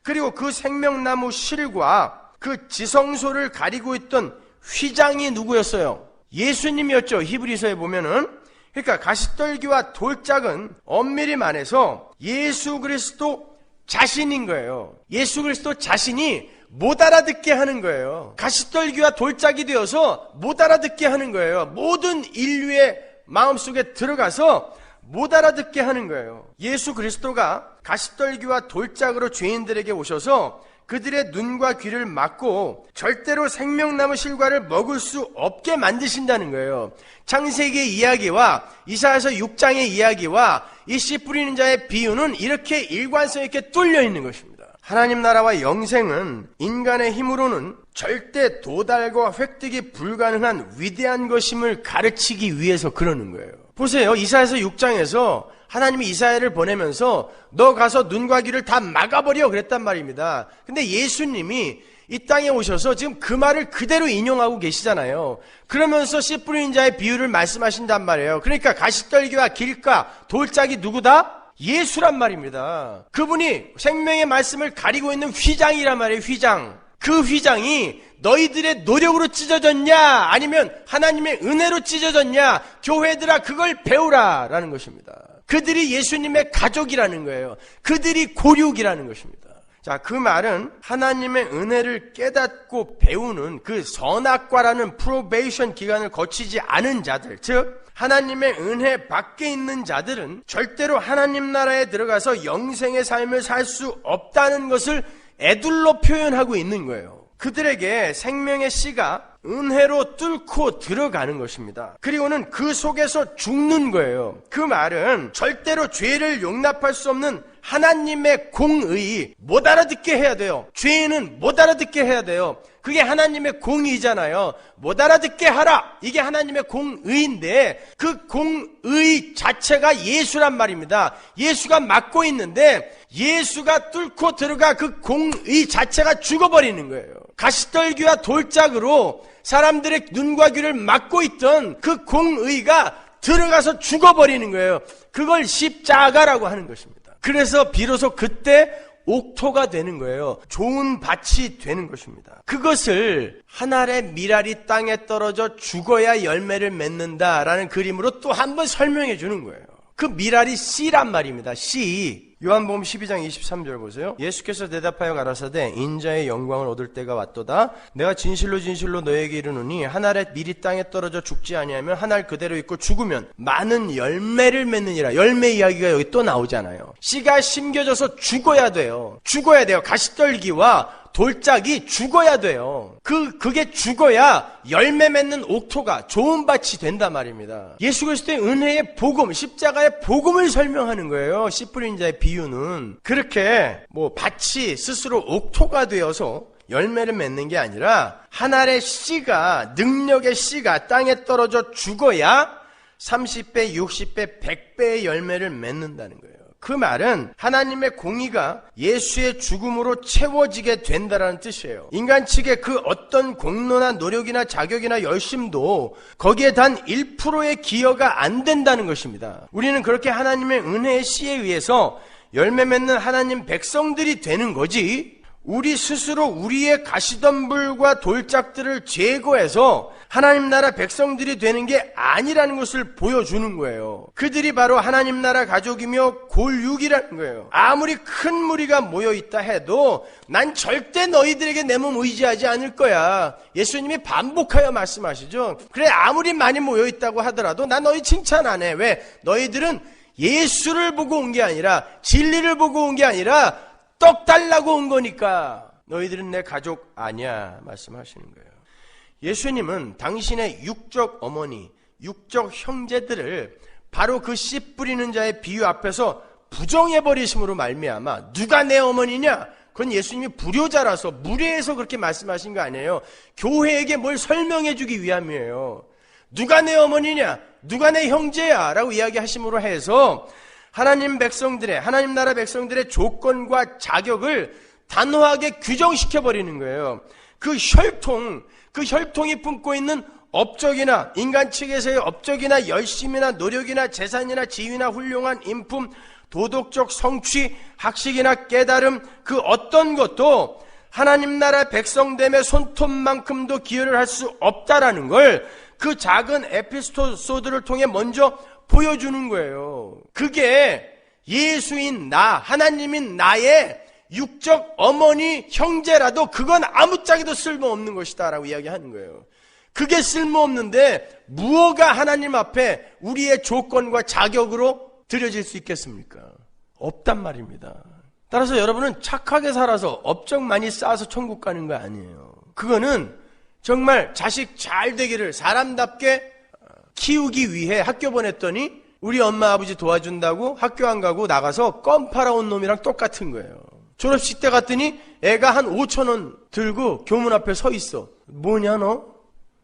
그리고 그 생명나무 실과 그 지성소를 가리고 있던 휘장이 누구였어요? 예수님이었죠. 히브리서에 보면은. 그러니까 가시떨기와 돌짝은 엄밀히 말해서 예수 그리스도 자신인 거예요. 예수 그리스도 자신이 못 알아듣게 하는 거예요. 가시떨기와 돌짝이 되어서 못 알아듣게 하는 거예요. 모든 인류의 마음속에 들어가서 못 알아듣게 하는 거예요. 예수 그리스도가 가시떨기와 돌짝으로 죄인들에게 오셔서 그들의 눈과 귀를 막고 절대로 생명나무 실과를 먹을 수 없게 만드신다는 거예요. 창세기의 이야기와 이사야서 6장의 이야기와 이 씨 뿌리는 자의 비유는 이렇게 일관성 있게 뚫려 있는 것입니다. 하나님 나라와 영생은 인간의 힘으로는 절대 도달과 획득이 불가능한 위대한 것임을 가르치기 위해서 그러는 거예요. 보세요. 이사야서 6장에서 하나님이 이사야를 보내면서 너 가서 눈과 귀를 다 막아버려 그랬단 말입니다. 근데 예수님이 이 땅에 오셔서 지금 그 말을 그대로 인용하고 계시잖아요. 그러면서 씨 뿌리는 자의 비유를 말씀하신단 말이에요. 그러니까 가시떨기와 길가, 돌짝이 누구다? 예수란 말입니다. 그분이 생명의 말씀을 가리고 있는 휘장이란 말이에요. 휘장. 그 휘장이 너희들의 노력으로 찢어졌냐 아니면 하나님의 은혜로 찢어졌냐, 교회들아 그걸 배우라 라는 것입니다. 그들이 예수님의 가족이라는 거예요. 그들이 고륙이라는 것입니다. 자, 그 말은 하나님의 은혜를 깨닫고 배우는 그 선악과라는 프로베이션 기간을 거치지 않은 자들, 즉 하나님의 은혜 밖에 있는 자들은 절대로 하나님 나라에 들어가서 영생의 삶을 살 수 없다는 것을 애둘러 표현하고 있는 거예요. 그들에게 생명의 씨가 은혜로 뚫고 들어가는 것입니다. 그리고는 그 속에서 죽는 거예요. 그 말은 절대로 죄를 용납할 수 없는 하나님의 공의 못 알아듣게 해야 돼요. 죄는 못 알아듣게 해야 돼요. 그게 하나님의 공의잖아요. 못 알아듣게 하라. 이게 하나님의 공의인데 그 공의 자체가 예수란 말입니다. 예수가 맡고 있는데 예수가 뚫고 들어가 그 공의 자체가 죽어버리는 거예요. 가시떨기와 돌짝으로 사람들의 눈과 귀를 막고 있던 그 공의가 들어가서 죽어버리는 거예요. 그걸 십자가라고 하는 것입니다. 그래서 비로소 그때 옥토가 되는 거예요. 좋은 밭이 되는 것입니다. 그것을 한 알의 밀알이 땅에 떨어져 죽어야 열매를 맺는다라는 그림으로 또 한 번 설명해 주는 거예요. 그 밀알이 씨란 말입니다. 씨. 요한복음 12장 23절 보세요. 예수께서 대답하여 가라사대 인자의 영광을 얻을 때가 왔도다. 내가 진실로 진실로 너에게 이르노니 한 알의 밀이 땅에 떨어져 죽지 아니하면 한 알 그대로 있고 죽으면 많은 열매를 맺느니라. 열매 이야기가 여기 또 나오잖아요. 씨가 심겨져서 죽어야 돼요. 죽어야 돼요. 가시떨기와 돌짝이 죽어야 돼요. 그게 죽어야 열매 맺는 옥토가 좋은 밭이 된단 말입니다. 예수 그리스도의 은혜의 복음, 십자가의 복음을 설명하는 거예요. 씨 뿌린 자의 비유는. 그렇게 밭이 스스로 옥토가 되어서 열매를 맺는 게 아니라 한 알의 씨가, 능력의 씨가 땅에 떨어져 죽어야 30배, 60배, 100배의 열매를 맺는다는 거예요. 그 말은 하나님의 공의가 예수의 죽음으로 채워지게 된다는 뜻이에요. 인간 측의 그 어떤 공로나 노력이나 자격이나 열심도 거기에 단 1%의 기여가 안 된다는 것입니다. 우리는 그렇게 하나님의 은혜의 씨에 의해서 열매 맺는 하나님 백성들이 되는 거지, 우리 스스로 우리의 가시덤불과 돌짝들을 제거해서 하나님 나라 백성들이 되는 게 아니라는 것을 보여주는 거예요. 그들이 바로 하나님 나라 가족이며 골육이라는 거예요. 아무리 큰 무리가 모여있다 해도 난 절대 너희들에게 내 몸 의지하지 않을 거야. 예수님이 반복하여 말씀하시죠. 그래, 아무리 많이 모여있다고 하더라도 난 너희 칭찬 안 해. 왜? 너희들은 예수를 보고 온 게 아니라, 진리를 보고 온 게 아니라 떡 달라고 온 거니까 너희들은 내 가족 아니야 말씀하시는 거예요. 예수님은 당신의 육적 어머니, 육적 형제들을 바로 그 씨 뿌리는 자의 비유 앞에서 부정해버리심으로 말미암아 누가 내 어머니냐? 그건 예수님이 불효자라서 무례해서 그렇게 말씀하신 거 아니에요. 교회에게 뭘 설명해주기 위함이에요. 누가 내 어머니냐? 누가 내 형제야? 라고 이야기하심으로 해서 하나님 백성들의, 하나님 나라 백성들의 조건과 자격을 단호하게 규정시켜버리는 거예요. 그 혈통이 품고 있는 업적이나 인간 측에서의 업적이나 열심이나 노력이나 재산이나 지위나 훌륭한 인품, 도덕적 성취, 학식이나 깨달음 그 어떤 것도 하나님 나라 백성됨의 손톱만큼도 기여를 할 수 없다라는 걸 그 작은 에피소드를 통해 먼저 보여주는 거예요. 그게 예수인 나, 하나님인 나의 육적 어머니 형제라도 그건 아무짝에도 쓸모없는 것이다 라고 이야기하는 거예요. 그게 쓸모없는데 무엇가 하나님 앞에 우리의 조건과 자격으로 드려질 수 있겠습니까? 없단 말입니다. 따라서 여러분은 착하게 살아서 업적 많이 쌓아서 천국 가는 거 아니에요. 그거는 정말 자식 잘 되기를 사람답게 키우기 위해 학교 보냈더니 우리 엄마 아버지 도와준다고 학교 안 가고 나가서 껌 팔아온 놈이랑 똑같은 거예요. 졸업식 때 갔더니 애가 한 5,000원 들고 교문 앞에 서 있어. 뭐냐 너?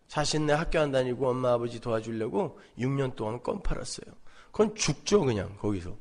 자신네 학교 안 다니고 엄마 아버지 도와주려고 6년 동안 껌 팔았어요. 그건 죽죠 그냥 거기서.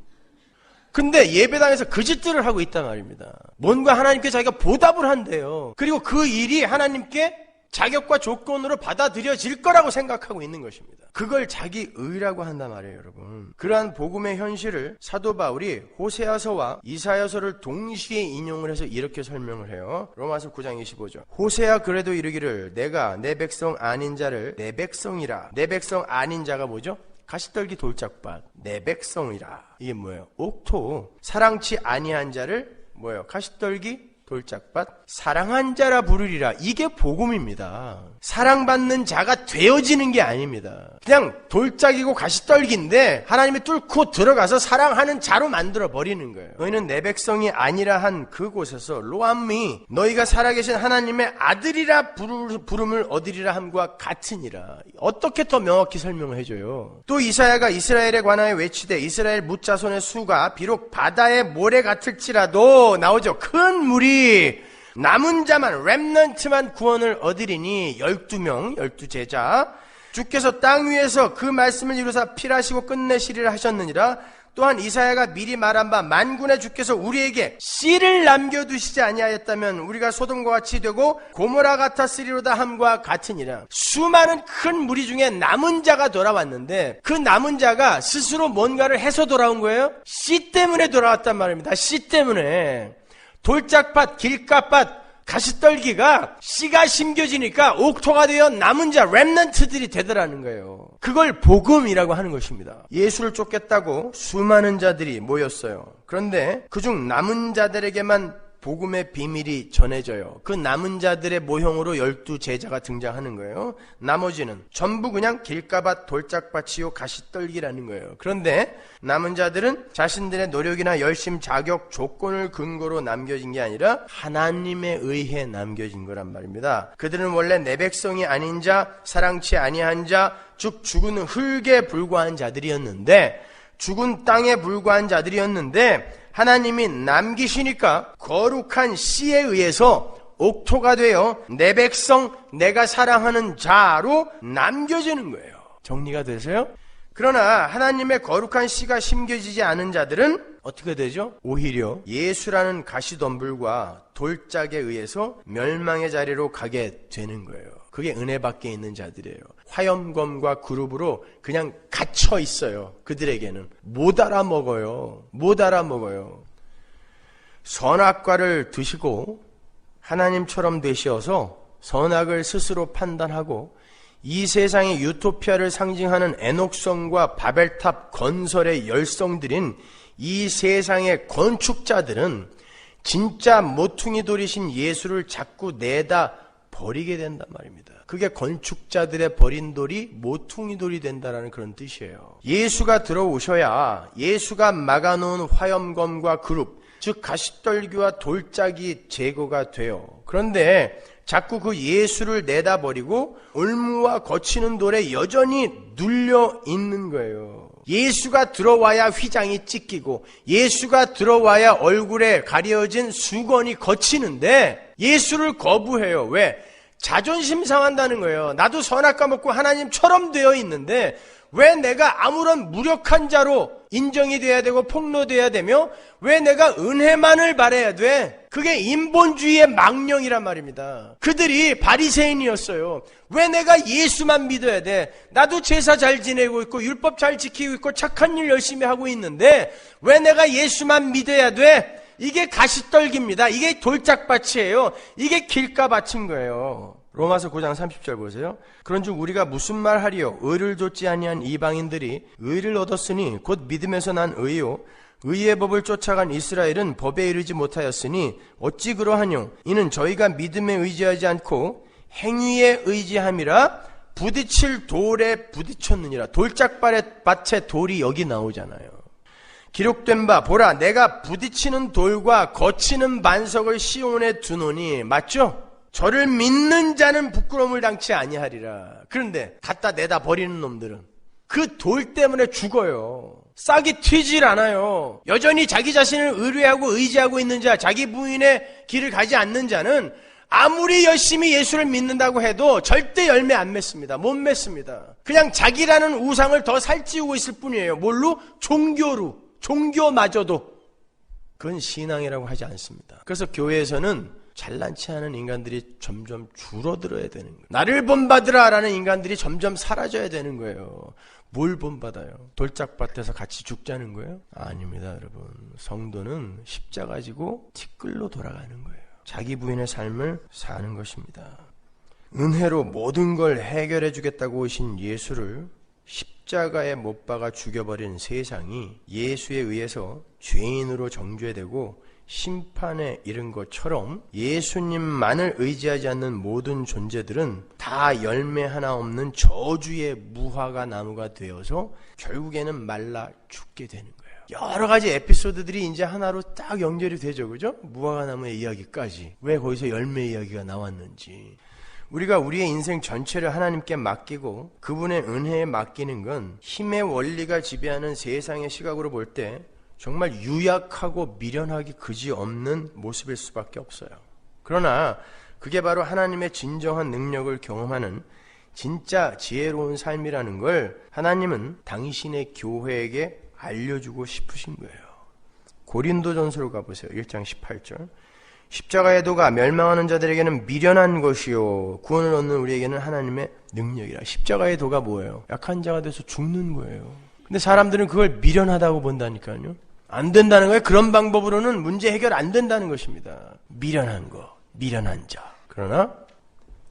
근데 예배당에서 그 짓들을 하고 있단 말입니다. 뭔가 하나님께 자기가 보답을 한대요. 그리고 그 일이 하나님께 자격과 조건으로 받아들여질 거라고 생각하고 있는 것입니다. 그걸 자기 의라고 한단 말이에요, 여러분. 그러한 복음의 현실을 사도 바울이 호세아서와 이사야서를 동시에 인용을 해서 이렇게 설명을 해요. 로마서 9장 25절. 호세아 그래도 이르기를 내가 내 백성 아닌 자를 내 백성이라. 내 백성 아닌 자가 뭐죠? 가시떨기 돌짝밭. 내 백성이라. 이게 뭐예요? 옥토. 사랑치 아니한 자를 뭐예요? 가시떨기 돌짝밭 사랑한 자라 부르리라. 이게 복음입니다. 사랑받는 자가 되어지는 게 아닙니다. 그냥 돌짝이고 가시떨기인데 하나님이 뚫고 들어가서 사랑하는 자로 만들어 버리는 거예요. 너희는 내 백성이 아니라 한 그곳에서 로암미 너희가 살아계신 하나님의 아들이라 부름을 얻으리라 함과 같으니라. 어떻게 더 명확히 설명을 해줘요. 또 이사야가 이스라엘에 관하여 외치되 이스라엘 뭇자손의 수가 비록 바다의 모래 같을지라도 나오죠. 큰 물이 남은 자만 렘넌트만 구원을 얻으리니 12명 12제자 주께서 땅 위에서 그 말씀을 이루사 필하시고 끝내시리라 하셨느니라. 또한 이사야가 미리 말한 바 만군의 주께서 우리에게 씨를 남겨두시지 아니하였다면 우리가 소돔과 같이 되고 고모라 같았으리로다 함과 같으니라. 수많은 큰 무리 중에 남은 자가 돌아왔는데 그 남은 자가 스스로 뭔가를 해서 돌아온 거예요. 씨 때문에 돌아왔단 말입니다. 씨 때문에. 돌짝밭, 길가밭, 가시떨기가 씨가 심겨지니까 옥토가 되어 남은 자, 렘넌트들이 되더라는 거예요. 그걸 복음이라고 하는 것입니다. 예수를 쫓겠다고 수많은 자들이 모였어요. 그런데 그중 남은 자들에게만 복음의 비밀이 전해져요. 그 남은 자들의 모형으로 12제자가 등장하는 거예요. 나머지는 전부 그냥 길가밭, 돌짝밭이요 가시떨기라는 거예요. 그런데 남은 자들은 자신들의 노력이나 열심, 자격, 조건을 근거로 남겨진 게 아니라 하나님에 의해 남겨진 거란 말입니다. 그들은 원래 내 백성이 아닌 자, 사랑치 아니한 자, 즉 죽은 흙에 불과한 자들이었는데 죽은 땅에 불과한 자들이었는데 하나님이 남기시니까 거룩한 씨에 의해서 옥토가 되어 내 백성, 내가 사랑하는 자로 남겨지는 거예요. 정리가 되세요? 그러나 하나님의 거룩한 씨가 심겨지지 않은 자들은 어떻게 되죠? 오히려 예수라는 가시덤불과 돌짝에 의해서 멸망의 자리로 가게 되는 거예요. 그게 은혜 밖에 있는 자들이에요. 화염검과 그룹으로 그냥 갇혀 있어요. 그들에게는 못 알아먹어요. 못 알아먹어요. 선악과를 드시고 하나님처럼 되시어서 선악을 스스로 판단하고 이 세상의 유토피아를 상징하는 에녹성과 바벨탑 건설의 열성들인 이 세상의 건축자들은 진짜 모퉁이 돌이신 예수를 자꾸 내다 버리게 된단 말입니다. 그게 건축자들의 버린 돌이 모퉁이 돌이 된다라는 그런 뜻이에요. 예수가 들어오셔야 예수가 막아놓은 화염검과 그룹, 즉 가시떨기와 돌짝이 제거가 돼요. 그런데 자꾸 그 예수를 내다버리고 올무와 거치는 돌에 여전히 눌려 있는 거예요. 예수가 들어와야 휘장이 찢기고 예수가 들어와야 얼굴에 가려진 수건이 거치는데 예수를 거부해요. 왜? 자존심 상한다는 거예요. 나도 선악과 먹고 하나님처럼 되어 있는데 왜 내가 아무런 무력한 자로 인정이 돼야 되고 폭로돼야 되며 왜 내가 은혜만을 바라야 돼? 그게 인본주의의 망령이란 말입니다. 그들이 바리새인이었어요. 왜 내가 예수만 믿어야 돼? 나도 제사 잘 지내고 있고 율법 잘 지키고 있고 착한 일 열심히 하고 있는데 왜 내가 예수만 믿어야 돼? 이게 가시떨기입니다. 이게 돌짝밭이에요. 이게 길가밭인 거예요. 로마서 9장 30절 보세요. 그런즉 우리가 무슨 말 하리요? 의를 좇지 아니한 이방인들이 의를 얻었으니 곧 믿음에서 난 의요. 의의 법을 쫓아간 이스라엘은 법에 이르지 못하였으니 어찌 그러하뇨? 이는 저희가 믿음에 의지하지 않고 행위에 의지함이라 부딪힐 돌에 부딪혔느니라. 돌짝밭에 돌이 여기 나오잖아요. 기록된 바 보라 내가 부딪히는 돌과 거치는 반석을 시온에 두노니 맞죠? 저를 믿는 자는 부끄러움을 당치 아니하리라. 그런데 갖다 내다 버리는 놈들은 그 돌 때문에 죽어요. 싹이 튀질 않아요. 여전히 자기 자신을 의뢰하고 의지하고 있는 자, 자기 부인의 길을 가지 않는 자는 아무리 열심히 예수를 믿는다고 해도 절대 열매 안 맺습니다. 못 맺습니다. 그냥 자기라는 우상을 더 살찌우고 있을 뿐이에요. 뭘로? 종교로. 종교마저도. 그건 신앙이라고 하지 않습니다. 그래서 교회에서는 잘난치 않은 인간들이 점점 줄어들어야 되는 거예요. 나를 본받으라 라는 인간들이 점점 사라져야 되는 거예요. 뭘 본받아요? 돌짝밭에서 같이 죽자는 거예요? 아닙니다, 여러분. 성도는 십자가 지고 티끌로 돌아가는 거예요. 자기 부인의 삶을 사는 것입니다. 은혜로 모든 걸 해결해 주겠다고 오신 예수를 십자가에 못 박아 죽여버린 세상이 예수에 의해서 죄인으로 정죄되고 심판에 이른 것처럼 예수님만을 의지하지 않는 모든 존재들은 다 열매 하나 없는 저주의 무화과 나무가 되어서 결국에는 말라 죽게 되는 거예요. 여러 가지 에피소드들이 이제 하나로 딱 연결이 되죠. 그죠? 무화과 나무의 이야기까지. 왜 거기서 열매 이야기가 나왔는지. 우리가 우리의 인생 전체를 하나님께 맡기고 그분의 은혜에 맡기는 건 힘의 원리가 지배하는 세상의 시각으로 볼 때 정말 유약하고 미련하기 그지없는 모습일 수밖에 없어요. 그러나 그게 바로 하나님의 진정한 능력을 경험하는 진짜 지혜로운 삶이라는 걸 하나님은 당신의 교회에게 알려주고 싶으신 거예요. 고린도전서로 가보세요. 1장 18절. 십자가의 도가 멸망하는 자들에게는 미련한 것이요 구원을 얻는 우리에게는 하나님의 능력이라. 십자가의 도가 뭐예요? 약한 자가 돼서 죽는 거예요. 근데 사람들은 그걸 미련하다고 본다니까요. 안 된다는 거예요. 그런 방법으로는 문제 해결 안 된다는 것입니다. 미련한 거, 미련한 자. 그러나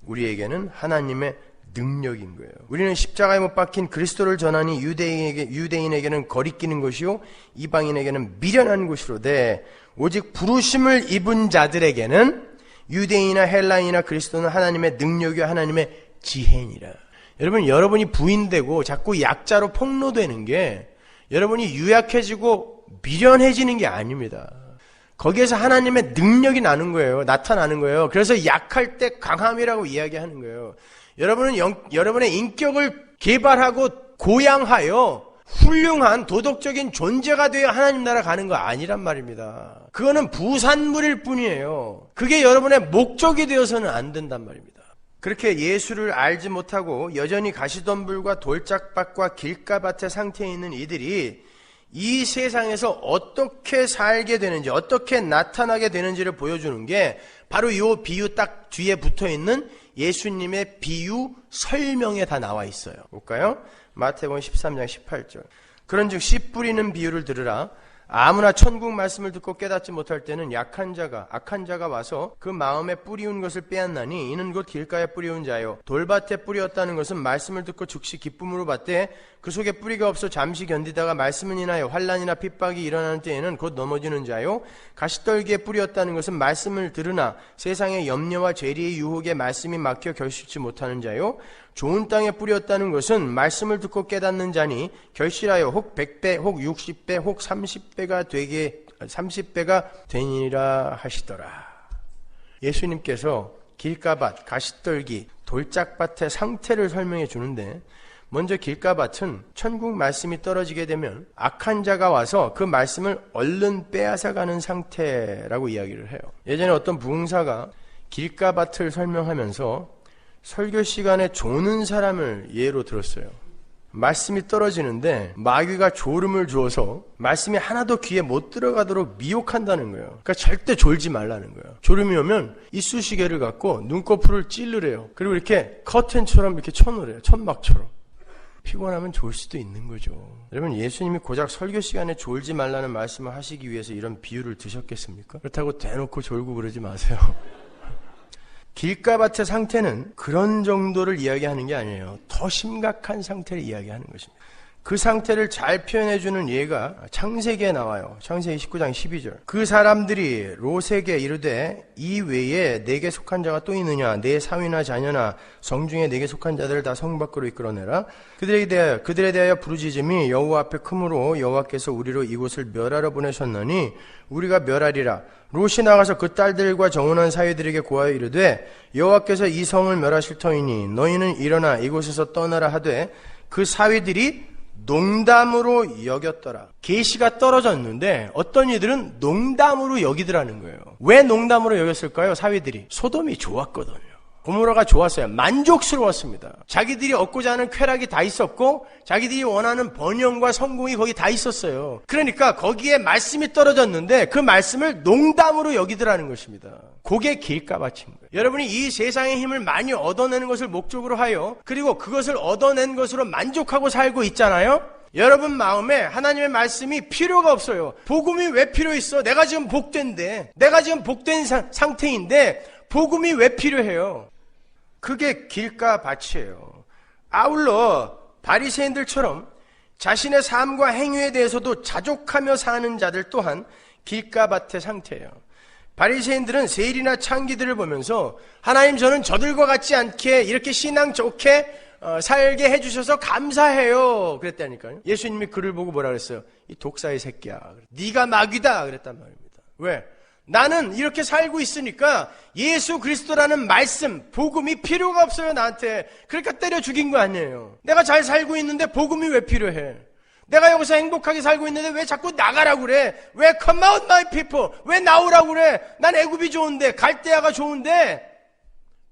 우리에게는 하나님의 능력인 거예요. 우리는 십자가에 못 박힌 그리스도를 전하니 유대인에게는 거리끼는 것이요 이방인에게는 미련한 것이로되 오직 부르심을 입은 자들에게는 유대인이나 헬라인이나 그리스도는 하나님의 능력이요 하나님의 지혜니라. 여러분이 부인되고 자꾸 약자로 폭로되는 게 여러분이 유약해지고 미련해지는 게 아닙니다. 거기에서 하나님의 능력이 나타나는 거예요. 그래서 약할 때 강함이라고 이야기하는 거예요. 여러분은 여러분의 인격을 개발하고 고양하여 훌륭한 도덕적인 존재가 되어 하나님 나라 가는 거 아니란 말입니다. 그거는 부산물일 뿐이에요. 그게 여러분의 목적이 되어서는 안 된단 말입니다. 그렇게 예수를 알지 못하고 여전히 가시덤불과 돌짝밭과 길가밭의 상태에 있는 이들이 이 세상에서 어떻게 살게 되는지, 어떻게 나타나게 되는지를 보여주는 게 바로 이 비유 딱 뒤에 붙어있는 예수님의 비유 설명에 다 나와 있어요. 볼까요? 마태복음 13장 18절. 그런즉 씨 뿌리는 비유를 들으라. 아무나 천국 말씀을 듣고 깨닫지 못할 때는 악한 자가 와서 그 마음에 뿌리운 것을 빼앗나니 이는 곧 길가에 뿌리운 자요 돌밭에 뿌리었다는 것은 말씀을 듣고 즉시 기쁨으로 받되 그 속에 뿌리가 없어 잠시 견디다가 말씀을 인하여 환난이나 핍박이 일어나는 때에는 곧 넘어지는 자요 가시떨기에 뿌리었다는 것은 말씀을 들으나 세상의 염려와 죄리의 유혹에 말씀이 막혀 결실치 못하는 자요 좋은 땅에 뿌렸다는 것은 말씀을 듣고 깨닫는 자니 결실하여 혹 100배, 혹 60배, 혹 30배가 되니라 하시더라. 예수님께서 길가밭, 가시떨기, 돌짝밭의 상태를 설명해 주는데 먼저 길가밭은 천국 말씀이 떨어지게 되면 악한 자가 와서 그 말씀을 얼른 빼앗아가는 상태라고 이야기를 해요. 예전에 어떤 부흥사가 길가밭을 설명하면서 설교 시간에 조는 사람을 예로 들었어요. 말씀이 떨어지는데 마귀가 졸음을 주어서 말씀이 하나도 귀에 못 들어가도록 미혹한다는 거예요. 그러니까 절대 졸지 말라는 거예요. 졸음이 오면 이쑤시개를 갖고 눈꺼풀을 찌르래요. 그리고 이렇게 커튼처럼 이렇게 쳐놓으래요. 천막처럼. 피곤하면 졸 수도 있는 거죠. 여러분, 예수님이 고작 설교 시간에 졸지 말라는 말씀을 하시기 위해서 이런 비유를 드셨겠습니까? 그렇다고 대놓고 졸고 그러지 마세요. 길가밭의 상태는 그런 정도를 이야기하는 게 아니에요. 더 심각한 상태를 이야기하는 것입니다. 그 상태를 잘 표현해주는 예가 창세기에 나와요. 창세기 19장 12절. 그 사람들이 롯에게 이르되 이 외에 내게 속한 자가 또 있느냐? 내 사위나 자녀나 성중에 내게 속한 자들을 다 성 밖으로 이끌어내라. 그들에 대하여 부르짖음이 여호와 앞에 크므로 여호와께서 우리로 이곳을 멸하러 보내셨나니 우리가 멸하리라. 롯이 나가서 그 딸들과 정혼한 사위들에게 고하여 이르되 여호와께서 이 성을 멸하실 터이니 너희는 일어나 이곳에서 떠나라 하되 그 사위들이 농담으로 여겼더라. 계시가 떨어졌는데 어떤 이들은 농담으로 여기더라는 거예요. 왜 농담으로 여겼을까요? 사위들이 소돔이 좋았거든요. 고모라가 좋았어요. 만족스러웠습니다. 자기들이 얻고자 하는 쾌락이 다 있었고 자기들이 원하는 번영과 성공이 거기 다 있었어요. 그러니까 거기에 말씀이 떨어졌는데 그 말씀을 농담으로 여기더라는 것입니다. 그게 길가밭인 거예요. 여러분이 이 세상의 힘을 많이 얻어내는 것을 목적으로 하여 그리고 그것을 얻어낸 것으로 만족하고 살고 있잖아요. 여러분 마음에 하나님의 말씀이 필요가 없어요. 복음이 왜 필요 있어? 내가 지금 복된데, 내가 지금 복된 상태인데 복음이 왜 필요해요? 그게 길가밭이에요. 아울러 바리새인들처럼 자신의 삶과 행위에 대해서도 자족하며 사는 자들 또한 길가밭의 상태예요. 바리새인들은 세일이나 창기들을 보면서 하나님 저는 저들과 같지 않게 이렇게 신앙 좋게 살게 해주셔서 감사해요 그랬다니까요. 예수님이 그를 보고 뭐라 그랬어요? 이 독사의 새끼야, 네가 마귀다 그랬단 말입니다. 왜? 나는 이렇게 살고 있으니까 예수 그리스도라는 말씀, 복음이 필요가 없어요 나한테. 그러니까 때려 죽인 거 아니에요. 내가 잘 살고 있는데 복음이 왜 필요해? 내가 여기서 행복하게 살고 있는데 왜 자꾸 나가라고 그래? 왜 come out my people? 왜 나오라고 그래? 난 애굽이 좋은데, 갈대아가 좋은데,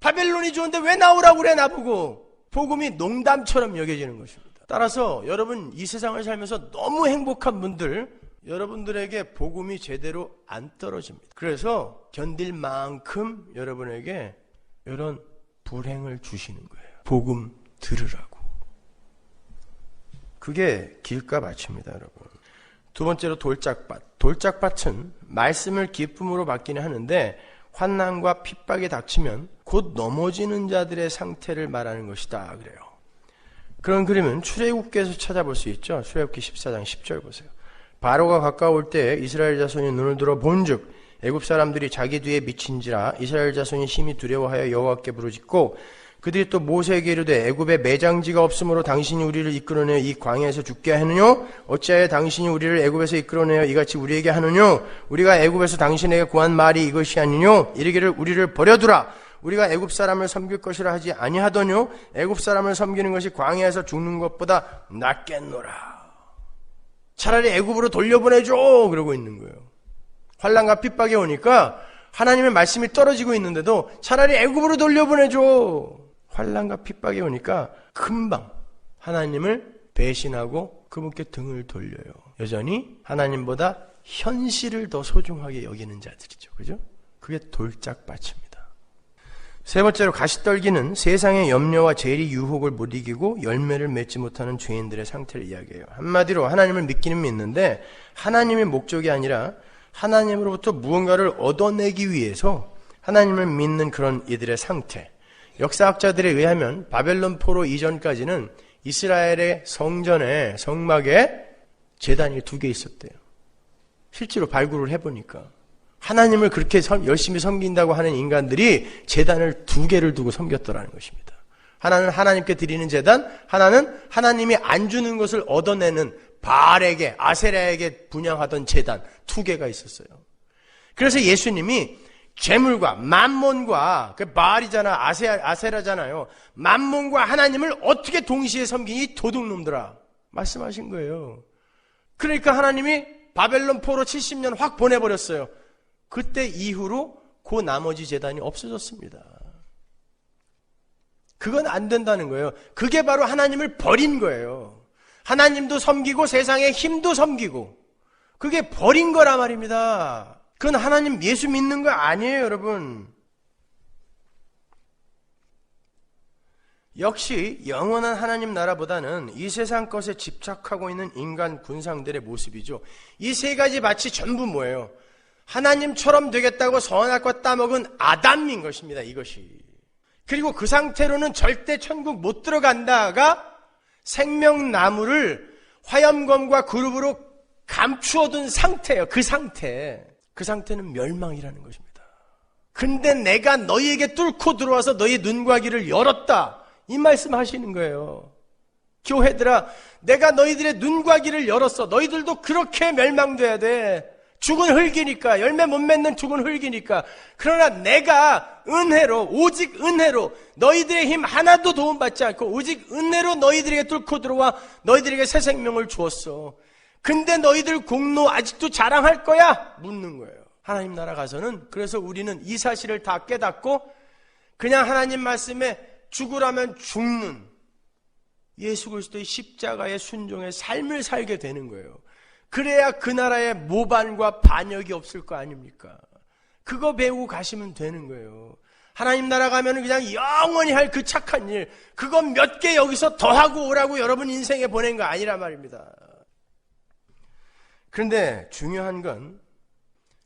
바벨론이 좋은데 왜 나오라고 그래 나보고? 복음이 농담처럼 여겨지는 것입니다. 따라서 여러분 이 세상을 살면서 너무 행복한 분들, 여러분들에게 복음이 제대로 안 떨어집니다. 그래서 견딜 만큼 여러분에게 이런 불행을 주시는 거예요. 복음 들으라고. 그게 길가밭입니다, 여러분. 두 번째로 돌짝밭. 돌짝밭은 말씀을 기쁨으로 받기는 하는데 환난과 핍박이 닥치면 곧 넘어지는 자들의 상태를 말하는 것이다 그래요. 그런 그림은 출애굽기에서 찾아볼 수 있죠. 출애굽기 14장 10절 보세요. 바로가 가까울 때 이스라엘 자손이 눈을 들어 본즉 애굽 사람들이 자기 뒤에 미친지라 이스라엘 자손이 심히 두려워하여 여호와께 부르짖고 그들이 또 모세에게 이르되 애굽에 매장지가 없으므로 당신이 우리를 이끌어내어 이 광야에서 죽게 하느뇨? 어찌하여 당신이 우리를 애굽에서 이끌어내어 이같이 우리에게 하느뇨? 우리가 애굽에서 당신에게 구한 말이 이것이 아니뇨? 이르기를 우리를 버려두라. 우리가 애굽 사람을 섬길 것이라 하지 아니하더뇨? 애굽 사람을 섬기는 것이 광야에서 죽는 것보다 낫겠노라. 차라리 애굽으로 돌려보내줘 그러고 있는 거예요. 환난과 핍박이 오니까 하나님의 말씀이 떨어지고 있는데도 차라리 애굽으로 돌려보내줘. 환난과 핍박이 오니까 금방 하나님을 배신하고 그분께 등을 돌려요. 여전히 하나님보다 현실을 더 소중하게 여기는 자들이죠. 그죠? 그게 돌짝밭입니다. 세 번째로 가시떨기는 세상의 염려와 재리 유혹을 못 이기고 열매를 맺지 못하는 죄인들의 상태를 이야기해요. 한마디로 하나님을 믿기는 믿는데 하나님의 목적이 아니라 하나님으로부터 무언가를 얻어내기 위해서 하나님을 믿는 그런 이들의 상태. 역사학자들에 의하면 바벨론 포로 이전까지는 이스라엘의 성전에 성막에 제단이 2개 있었대요. 실제로 발굴을 해보니까 하나님을 그렇게 열심히 섬긴다고 하는 인간들이 제단을 2개를 두고 섬겼더라는 것입니다. 하나는 하나님께 드리는 제단, 하나는 하나님이 안 주는 것을 얻어내는 바알에게, 아세라에게 분양하던 제단 2개가 있었어요. 그래서 예수님이 재물과 만몬과, 그 바알이잖아, 아세라잖아요. 만몬과 하나님을 어떻게 동시에 섬기니 도둑놈들아 말씀하신 거예요. 그러니까 하나님이 바벨론 포로 70년 확 보내버렸어요. 그때 이후로 그 나머지 제단이 없어졌습니다. 그건 안 된다는 거예요. 그게 바로 하나님을 버린 거예요. 하나님도 섬기고 세상의 힘도 섬기고 그게 버린 거란 말입니다. 그건 하나님 예수 믿는 거 아니에요, 여러분. 역시 영원한 하나님 나라보다는 이 세상 것에 집착하고 있는 인간 군상들의 모습이죠. 이 세 가지 밭이 전부 뭐예요? 하나님처럼 되겠다고 선악과 따먹은 아담인 것입니다, 이것이. 그리고 그 상태로는 절대 천국 못 들어간다가 생명나무를 화염검과 그룹으로 감추어둔 상태예요. 그 상태는 멸망이라는 것입니다. 근데 내가 너희에게 뚫고 들어와서 너희 눈과 귀를 열었다, 이 말씀 하시는 거예요. 교회들아, 내가 너희들의 눈과 귀를 열었어. 너희들도 그렇게 멸망돼야 돼. 죽은 흙이니까, 열매 못 맺는 죽은 흙이니까. 그러나 내가 은혜로, 오직 은혜로 너희들의 힘 하나도 도움받지 않고 오직 은혜로 너희들에게 뚫고 들어와 너희들에게 새 생명을 주었어. 근데 너희들 공로 아직도 자랑할 거야? 묻는 거예요. 하나님 나라 가서는. 그래서 우리는 이 사실을 다 깨닫고 그냥 하나님 말씀에 죽으라면 죽는 예수 그리스도의 십자가의 순종의 삶을 살게 되는 거예요. 그래야 그 나라에 모반과 반역이 없을 거 아닙니까? 그거 배우고 가시면 되는 거예요. 하나님 나라 가면 그냥 영원히 할 그 착한 일, 그거 몇 개 여기서 더하고 오라고 여러분 인생에 보낸 거 아니란 말입니다. 그런데 중요한 건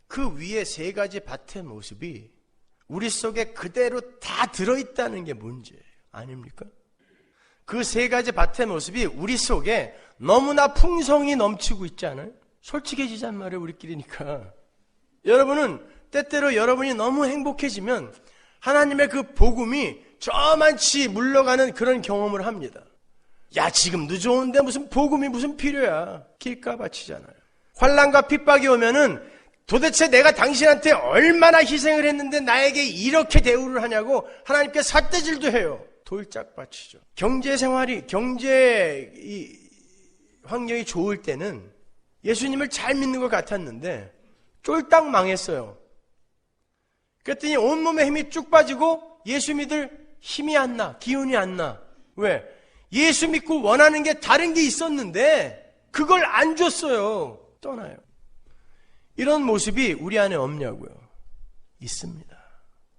그 위에 세 가지 밭의 모습이 우리 속에 그대로 다 들어있다는 게 문제예요. 아닙니까? 그 세 가지 밭의 모습이 우리 속에 너무나 풍성이 넘치고 있지 않아요? 솔직해지잔 말이에요, 우리끼리니까. 여러분은 때때로 여러분이 너무 행복해지면 하나님의 그 복음이 저만치 물러가는 그런 경험을 합니다. 야, 지금도 좋은데 무슨 복음이 무슨 필요야. 길가밭이잖아요. 환난과 핍박이 오면은 도대체 내가 당신한테 얼마나 희생을 했는데 나에게 이렇게 대우를 하냐고 하나님께 삿대질도 해요. 돌짝밭이죠. 경제 환경이 좋을 때는 예수님을 잘 믿는 것 같았는데 쫄딱 망했어요. 그랬더니 온몸에 힘이 쭉 빠지고 예수 믿을 힘이 안 나, 기운이 안 나. 왜? 예수 믿고 원하는 게 다른 게 있었는데 그걸 안 줬어요. 떠나요. 이런 모습이 우리 안에 없냐고요? 있습니다.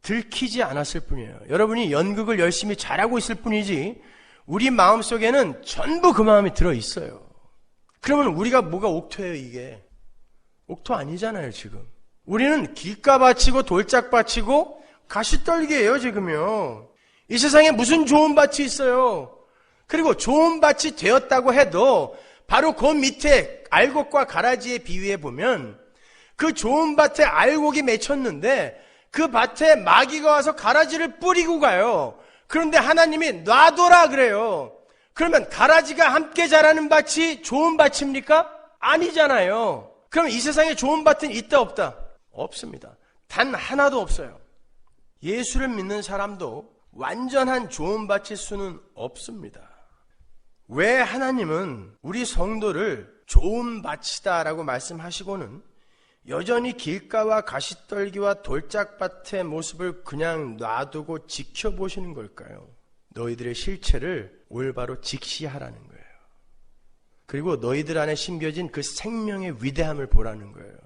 들키지 않았을 뿐이에요. 여러분이 연극을 열심히 잘하고 있을 뿐이지 우리 마음속에는 전부 그 마음이 들어있어요. 그러면 우리가 뭐가 옥토예요, 이게? 옥토 아니잖아요, 지금. 우리는 길가밭이고 돌짝밭이고 가시떨기예요, 지금요. 이 세상에 무슨 좋은 밭이 있어요. 그리고 좋은 밭이 되었다고 해도 바로 그 밑에 알곡과 가라지에 비유해 보면 그 좋은 밭에 알곡이 맺혔는데 그 밭에 마귀가 와서 가라지를 뿌리고 가요. 그런데 하나님이 놔둬라 그래요. 그러면 가라지가 함께 자라는 밭이 좋은 밭입니까? 아니잖아요. 그럼 이 세상에 좋은 밭은 있다 없다? 없습니다. 단 하나도 없어요. 예수를 믿는 사람도 완전한 좋은 밭일 수는 없습니다. 왜 하나님은 우리 성도를 좋은 밭이다라고 말씀하시고는 여전히 길가와 가시떨기와 돌짝밭의 모습을 그냥 놔두고 지켜보시는 걸까요? 너희들의 실체를 올바로 직시하라는 거예요. 그리고 너희들 안에 심겨진 그 생명의 위대함을 보라는 거예요.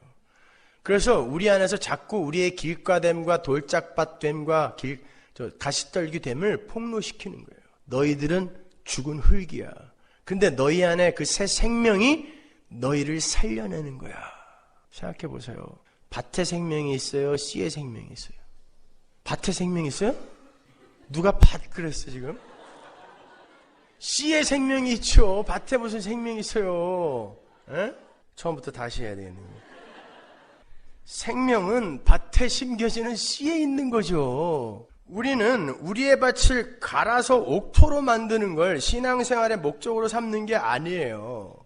그래서 우리 안에서 자꾸 우리의 길가됨과 돌짝밭됨과 가시떨기됨을 폭로시키는 거예요. 너희들은 죽은 흙이야. 근데 너희 안에 그 새 생명이 너희를 살려내는 거야. 생각해 보세요. 밭에 생명이 있어요? 씨의 생명이 있어요? 밭에 생명이 있어요? 누가 밭 그랬어 지금? 씨의 생명이 있죠. 밭에 무슨 생명이 있어요? 에? 처음부터 다시 해야 되겠네요. 생명은 밭에 심겨지는 씨에 있는 거죠. 우리는 우리의 밭을 갈아서 옥토로 만드는 걸 신앙생활의 목적으로 삼는 게 아니에요.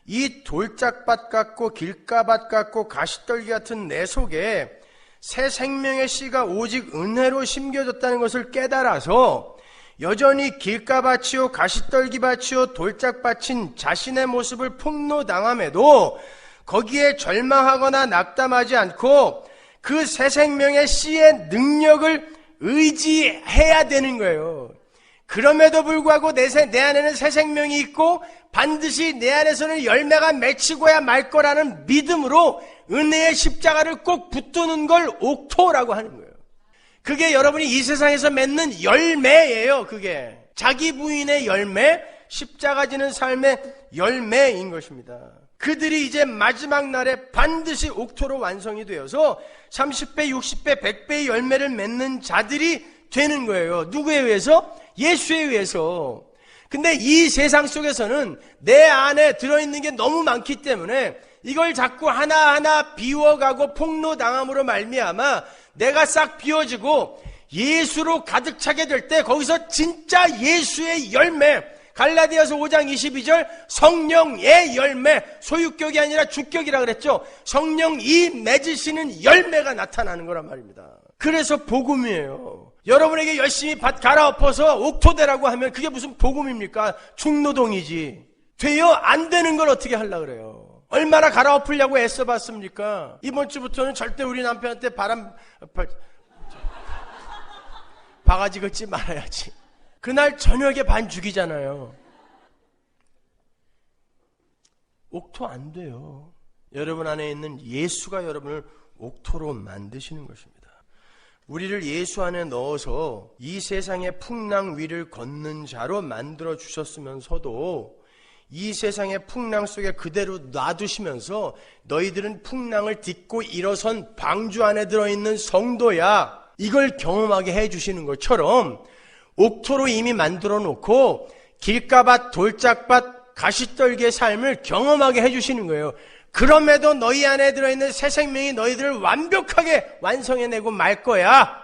이 돌짝밭 같고 길가밭 같고 가시떨기 같은 내 속에 새 생명의 씨가 오직 은혜로 심겨졌다는 것을 깨달아서 여전히 길가밭이요 가시떨기밭이요 돌짝밭인 자신의 모습을 폭로당함에도 거기에 절망하거나 낙담하지 않고 그 새 생명의 씨의 능력을 의지해야 되는 거예요. 그럼에도 불구하고 내 안에는 새 생명이 있고 반드시 내 안에서는 열매가 맺히고야 말 거라는 믿음으로 은혜의 십자가를 꼭 붙드는 걸 옥토라고 하는 거예요. 그게 여러분이 이 세상에서 맺는 열매예요. 그게 자기 부인의 열매, 십자가 지는 삶의 열매인 것입니다. 그들이 이제 마지막 날에 반드시 옥토로 완성이 되어서 30배, 60배, 100배의 열매를 맺는 자들이 되는 거예요. 누구에 의해서? 예수에 의해서. 근데 이 세상 속에서는 내 안에 들어있는 게 너무 많기 때문에 이걸 자꾸 하나하나 비워가고 폭로당함으로 말미암아 내가 싹 비워지고 예수로 가득 차게 될 때 거기서 진짜 예수의 열매, 갈라디아서 5장 22절 성령의 열매, 소유격이 아니라 주격이라 그랬죠. 성령이 맺으시는 열매가 나타나는 거란 말입니다. 그래서 복음이에요. 여러분에게 열심히 밭 갈아엎어서 옥토대라고 하면 그게 무슨 복음입니까? 중노동이지. 돼요? 안 되는 걸 어떻게 하려고 그래요? 얼마나 갈아엎으려고 애써봤습니까? 이번 주부터는 절대 우리 남편한테 바가지 긁지 말아야지. 그날 저녁에 반 죽이잖아요. 옥토 안 돼요. 여러분 안에 있는 예수가 여러분을 옥토로 만드시는 것입니다. 우리를 예수 안에 넣어서 이 세상의 풍랑 위를 걷는 자로 만들어 주셨으면서도 이 세상의 풍랑 속에 그대로 놔두시면서 너희들은 풍랑을 딛고 일어선 방주 안에 들어있는 성도야, 이걸 경험하게 해주시는 것처럼 옥토로 이미 만들어 놓고 길가밭, 돌짝밭, 가시떨기의 삶을 경험하게 해주시는 거예요. 그럼에도 너희 안에 들어있는 새 생명이 너희들을 완벽하게 완성해내고 말 거야.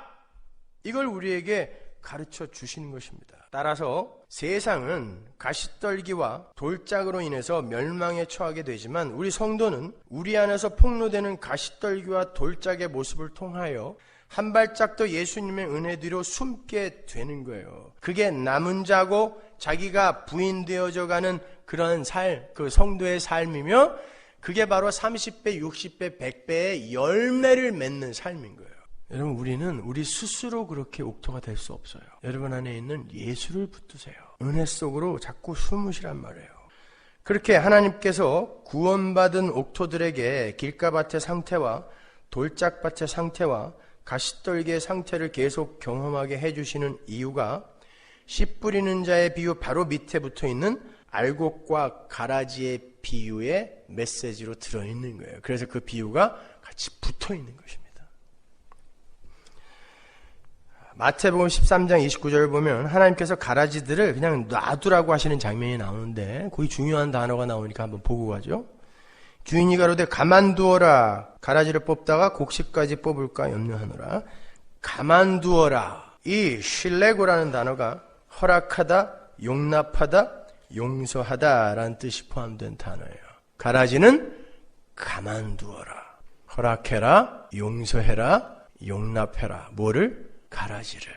이걸 우리에게 가르쳐 주시는 것입니다. 따라서 세상은 가시떨기와 돌짝으로 인해서 멸망에 처하게 되지만 우리 성도는 우리 안에서 폭로되는 가시떨기와 돌짝의 모습을 통하여 한 발짝도 예수님의 은혜 뒤로 숨게 되는 거예요. 그게 남은 자고 자기가 부인되어져 가는 그런 그 성도의 삶이며 그게 바로 30배, 60배, 100배의 열매를 맺는 삶인 거예요. 여러분, 우리는 우리 스스로 그렇게 옥토가 될 수 없어요. 여러분 안에 있는 예수를 붙드세요. 은혜 속으로 자꾸 숨으시란 말이에요. 그렇게 하나님께서 구원받은 옥토들에게 길가밭의 상태와 돌짝밭의 상태와 가시떨기의 상태를 계속 경험하게 해주시는 이유가 씨 뿌리는 자의 비유 바로 밑에 붙어있는 알곡과 가라지의 비유의 메시지로 들어있는 거예요. 그래서 그 비유가 같이 붙어있는 것입니다. 마태복음 13장 29절을 보면 하나님께서 가라지들을 그냥 놔두라고 하시는 장면이 나오는데 거기 중요한 단어가 나오니까 한번 보고 가죠. 주인이 가로되 가만두어라. 가라지를 뽑다가 곡식까지 뽑을까 염려하노라. 가만두어라. 이 실레고라는 단어가 허락하다, 용납하다, 용서하다라는 뜻이 포함된 단어예요. 가라지는 가만두어라. 허락해라, 용서해라, 용납해라. 뭐를? 가라지를.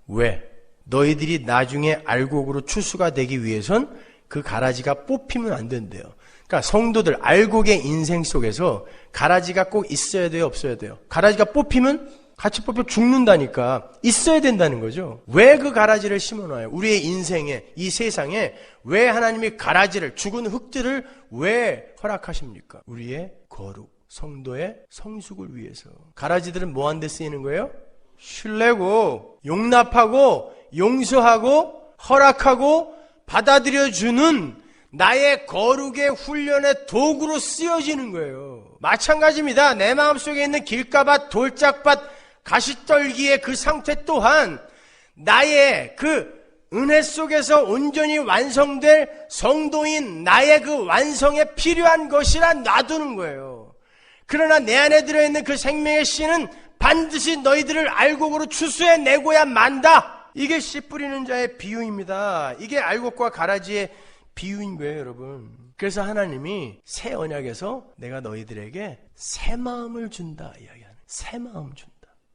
왜? 너희들이 나중에 알곡으로 추수가 되기 위해선 그 가라지가 뽑히면 안 된대요. 그러니까 성도들 알곡의 인생 속에서 가라지가 꼭 있어야 돼요, 없어야 돼요? 가라지가 뽑히면 같이 뽑혀 죽는다니까 있어야 된다는 거죠. 왜 그 가라지를 심어놔요? 우리의 인생에, 이 세상에 왜 하나님이 가라지를, 죽은 흙들을 왜 허락하십니까? 우리의 거룩, 성도의 성숙을 위해서. 가라지들은 뭐 하는 데 쓰이는 거예요? 신뢰고 용납하고 용서하고 허락하고 받아들여주는 나의 거룩의 훈련의 도구로 쓰여지는 거예요. 마찬가지입니다. 내 마음속에 있는 길가밭, 돌짝밭, 가시떨기의 그 상태 또한 나의 그 은혜 속에서 온전히 완성될 성도인 나의 그 완성에 필요한 것이라 놔두는 거예요. 그러나 내 안에 들어있는 그 생명의 씨는 반드시 너희들을 알곡으로 추수해내고야 만다. 이게 씨 뿌리는 자의 비유입니다. 이게 알곡과 가라지의 비유인 거예요, 여러분. 그래서 하나님이 새 언약에서 내가 너희들에게 새 마음을 준다 이야기하는, 새 마음 준다.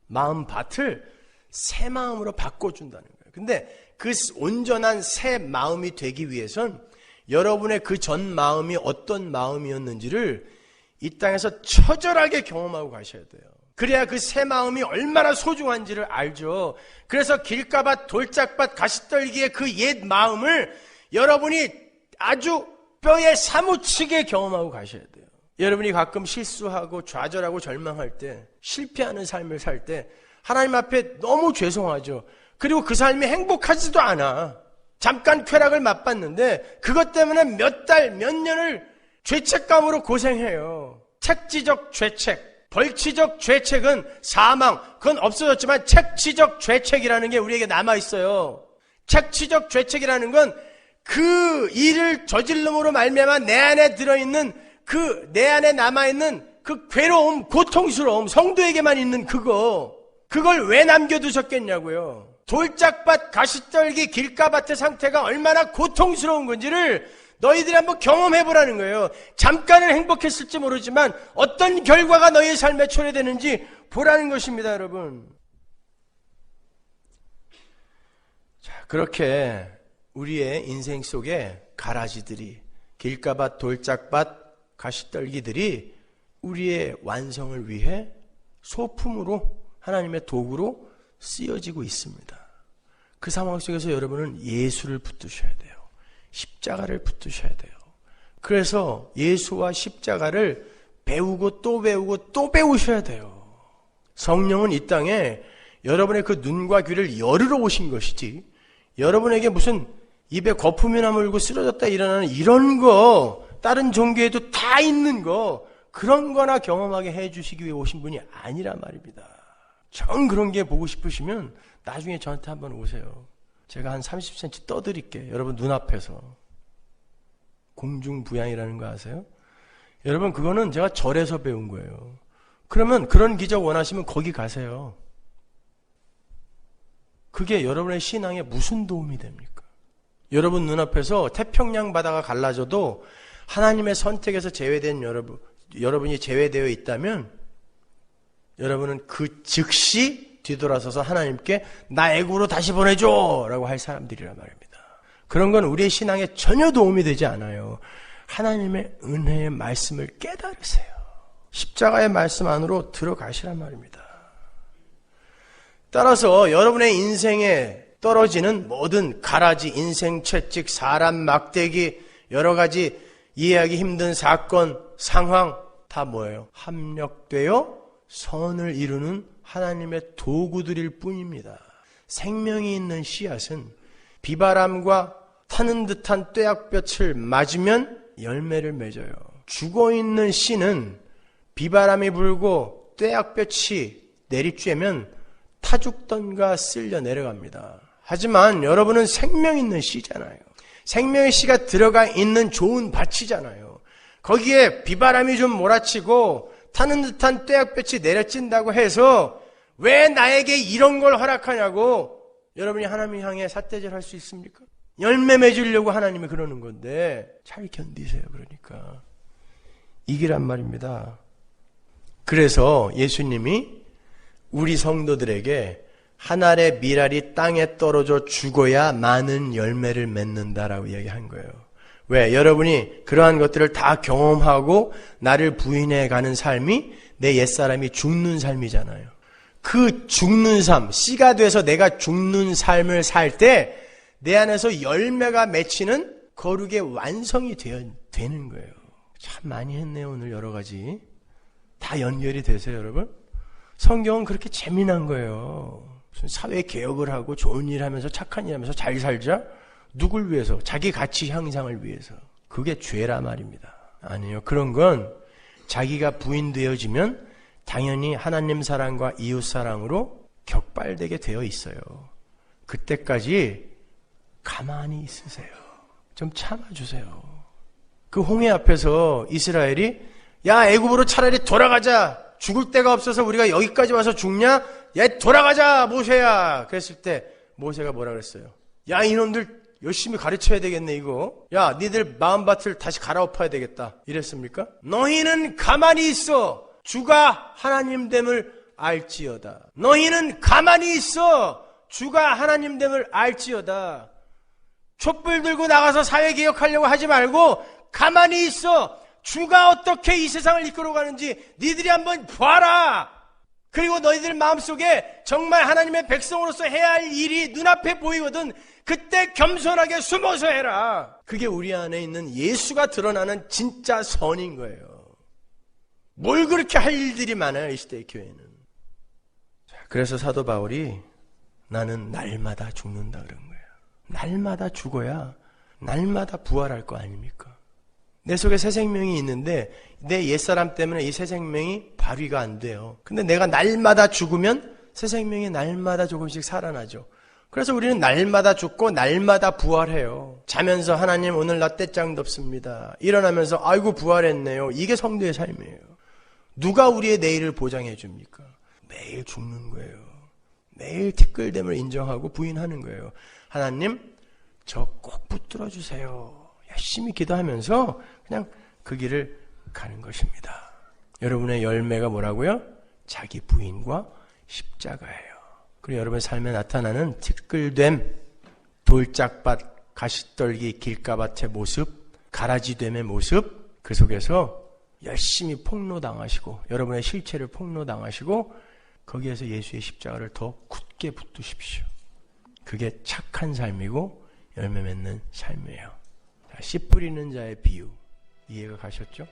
마음 밭을 새 마음으로 바꿔준다는 거예요. 근데 그 온전한 새 마음이 되기 위해선 여러분의 그 전 마음이 어떤 마음이었는지를 이 땅에서 처절하게 경험하고 가셔야 돼요. 그래야 그 새 마음이 얼마나 소중한지를 알죠. 그래서 길가밭, 돌짝밭, 가시떨기의 그 옛 마음을 여러분이 아주 뼈에 사무치게 경험하고 가셔야 돼요. 여러분이 가끔 실수하고 좌절하고 절망할 때, 실패하는 삶을 살 때 하나님 앞에 너무 죄송하죠. 그리고 그 삶이 행복하지도 않아. 잠깐 쾌락을 맛봤는데 그것 때문에 몇 달, 몇 년을 죄책감으로 고생해요. 책지적 죄책, 벌치적 죄책은 사망, 그건 없어졌지만 책지적 죄책이라는 게 우리에게 남아있어요. 책지적 죄책이라는 건 그 일을 저질름으로 말미암아 내 안에 들어있는 내 안에 남아있는 그 괴로움, 고통스러움, 성도에게만 있는 그걸 왜 남겨두셨겠냐고요. 돌짝밭, 가시떨기, 길가밭의 상태가 얼마나 고통스러운 건지를 너희들이 한번 경험해보라는 거예요. 잠깐은 행복했을지 모르지만 어떤 결과가 너희의 삶에 초래되는지 보라는 것입니다, 여러분. 자, 그렇게 우리의 인생 속에 가라지들이, 길가밭, 돌짝밭, 가시떨기들이 우리의 완성을 위해 소품으로, 하나님의 도구로 쓰여지고 있습니다. 그 상황 속에서 여러분은 예수를 붙드셔야 돼요. 십자가를 붙드셔야 돼요. 그래서 예수와 십자가를 배우고 또 배우고 또 배우셔야 돼요. 성령은 이 땅에 여러분의 그 눈과 귀를 열으러 오신 것이지, 여러분에게 무슨 입에 거품이나 물고 쓰러졌다 일어나는 이런 거, 다른 종교에도 다 있는 거, 그런 거나 경험하게 해주시기 위해 오신 분이 아니라 말입니다. 정 그런 게 보고 싶으시면 나중에 저한테 한번 오세요. 제가 한 30cm 떠드릴게요. 여러분 눈앞에서. 공중부양이라는 거 아세요? 여러분 그거는 제가 절에서 배운 거예요. 그러면 그런 기적 원하시면 거기 가세요. 그게 여러분의 신앙에 무슨 도움이 됩니까? 여러분 눈앞에서 태평양 바다가 갈라져도 하나님의 선택에서 제외된 여러분이 제외되어 있다면 여러분은 그 즉시 뒤돌아서서 하나님께 나 애굽으로 다시 보내줘 라고 할 사람들이란 말입니다. 그런 건 우리의 신앙에 전혀 도움이 되지 않아요. 하나님의 은혜의 말씀을 깨달으세요. 십자가의 말씀 안으로 들어가시란 말입니다. 따라서 여러분의 인생에 떨어지는 모든 가라지, 인생 채찍, 사람 막대기, 여러 가지 이해하기 힘든 사건, 상황 다 뭐예요? 합력되어 선을 이루는 하나님의 도구들일 뿐입니다. 생명이 있는 씨앗은 비바람과 타는 듯한 뙤약볕을 맞으면 열매를 맺어요. 죽어있는 씨는 비바람이 불고 뙤약볕이 내리쬐면 타죽던가 쓸려 내려갑니다. 하지만 여러분은 생명 있는 씨잖아요. 생명의 씨가 들어가 있는 좋은 밭이잖아요. 거기에 비바람이 좀 몰아치고 타는 듯한 뙤약볕이 내려찐다고 해서 왜 나에게 이런 걸 허락하냐고 여러분이 하나님 향해 삿대질할 수 있습니까? 열매 맺으려고 하나님이 그러는 건데 잘 견디세요. 그러니까 이기란 말입니다. 그래서 예수님이 우리 성도들에게 한 알의 밀알이 땅에 떨어져 죽어야 많은 열매를 맺는다라고 이야기한 거예요. 왜? 여러분이 그러한 것들을 다 경험하고 나를 부인해 가는 삶이 내 옛사람이 죽는 삶이잖아요. 그 죽는 삶, 씨가 돼서 내가 죽는 삶을 살 때 내 안에서 열매가 맺히는 거룩의 완성이 되는 거예요. 참 많이 했네요. 오늘 여러 가지. 다 연결이 되세요, 여러분? 성경은 그렇게 재미난 거예요. 무슨 사회 개혁을 하고 좋은 일 하면서 착한 일 하면서 잘 살자? 누굴 위해서? 자기 가치 향상을 위해서. 그게 죄라 말입니다. 아니요. 그런 건 자기가 부인되어지면 당연히 하나님 사랑과 이웃 사랑으로 격발되게 되어 있어요. 그때까지 가만히 있으세요. 좀 참아주세요. 그 홍해 앞에서 이스라엘이 야 애굽으로 차라리 돌아가자. 죽을 데가 없어서 우리가 여기까지 와서 죽냐? 야 돌아가자 모세야. 그랬을 때 모세가 뭐라 그랬어요? 야 이놈들 열심히 가르쳐야 되겠네 이거. 야 니들 마음밭을 다시 갈아엎어야 되겠다. 이랬습니까? 너희는 가만히 있어. 주가 하나님됨을 알지어다. 너희는 가만히 있어. 주가 하나님됨을 알지어다. 촛불 들고 나가서 사회개혁하려고 하지 말고 가만히 있어. 주가 어떻게 이 세상을 이끌어가는지 니들이 한번 봐라. 그리고 너희들 마음속에 정말 하나님의 백성으로서 해야 할 일이 눈앞에 보이거든 그때 겸손하게 숨어서 해라. 그게 우리 안에 있는 예수가 드러나는 진짜 선인 거예요. 뭘 그렇게 할 일들이 많아요, 이 시대의 교회는. 그래서 사도 바울이 나는 날마다 죽는다 그런 거예요. 날마다 죽어야 날마다 부활할 거 아닙니까? 내 속에 새 생명이 있는데 내 옛사람 때문에 이 새 생명이 발휘가 안 돼요. 근데 내가 날마다 죽으면 새 생명이 날마다 조금씩 살아나죠. 그래서 우리는 날마다 죽고 날마다 부활해요. 자면서 하나님 오늘 나 떼짱 덥습니다. 일어나면서 아이고 부활했네요. 이게 성도의 삶이에요. 누가 우리의 내일을 보장해 줍니까? 매일 죽는 거예요. 매일 티끌됨을 인정하고 부인하는 거예요. 하나님 저 꼭 붙들어 주세요. 열심히 기도하면서 그냥 그 길을 가는 것입니다. 여러분의 열매가 뭐라고요? 자기 부인과 십자가예요. 그리고 여러분의 삶에 나타나는 티끌됨, 돌짝밭, 가시떨기, 길가밭의 모습, 가라지됨의 모습, 그 속에서 열심히 폭로당하시고 여러분의 실체를 폭로당하시고 거기에서 예수의 십자가를 더 굳게 붙드십시오. 그게 착한 삶이고 열매 맺는 삶이에요. 씨 뿌리는 자의 비유 이해가 가셨죠?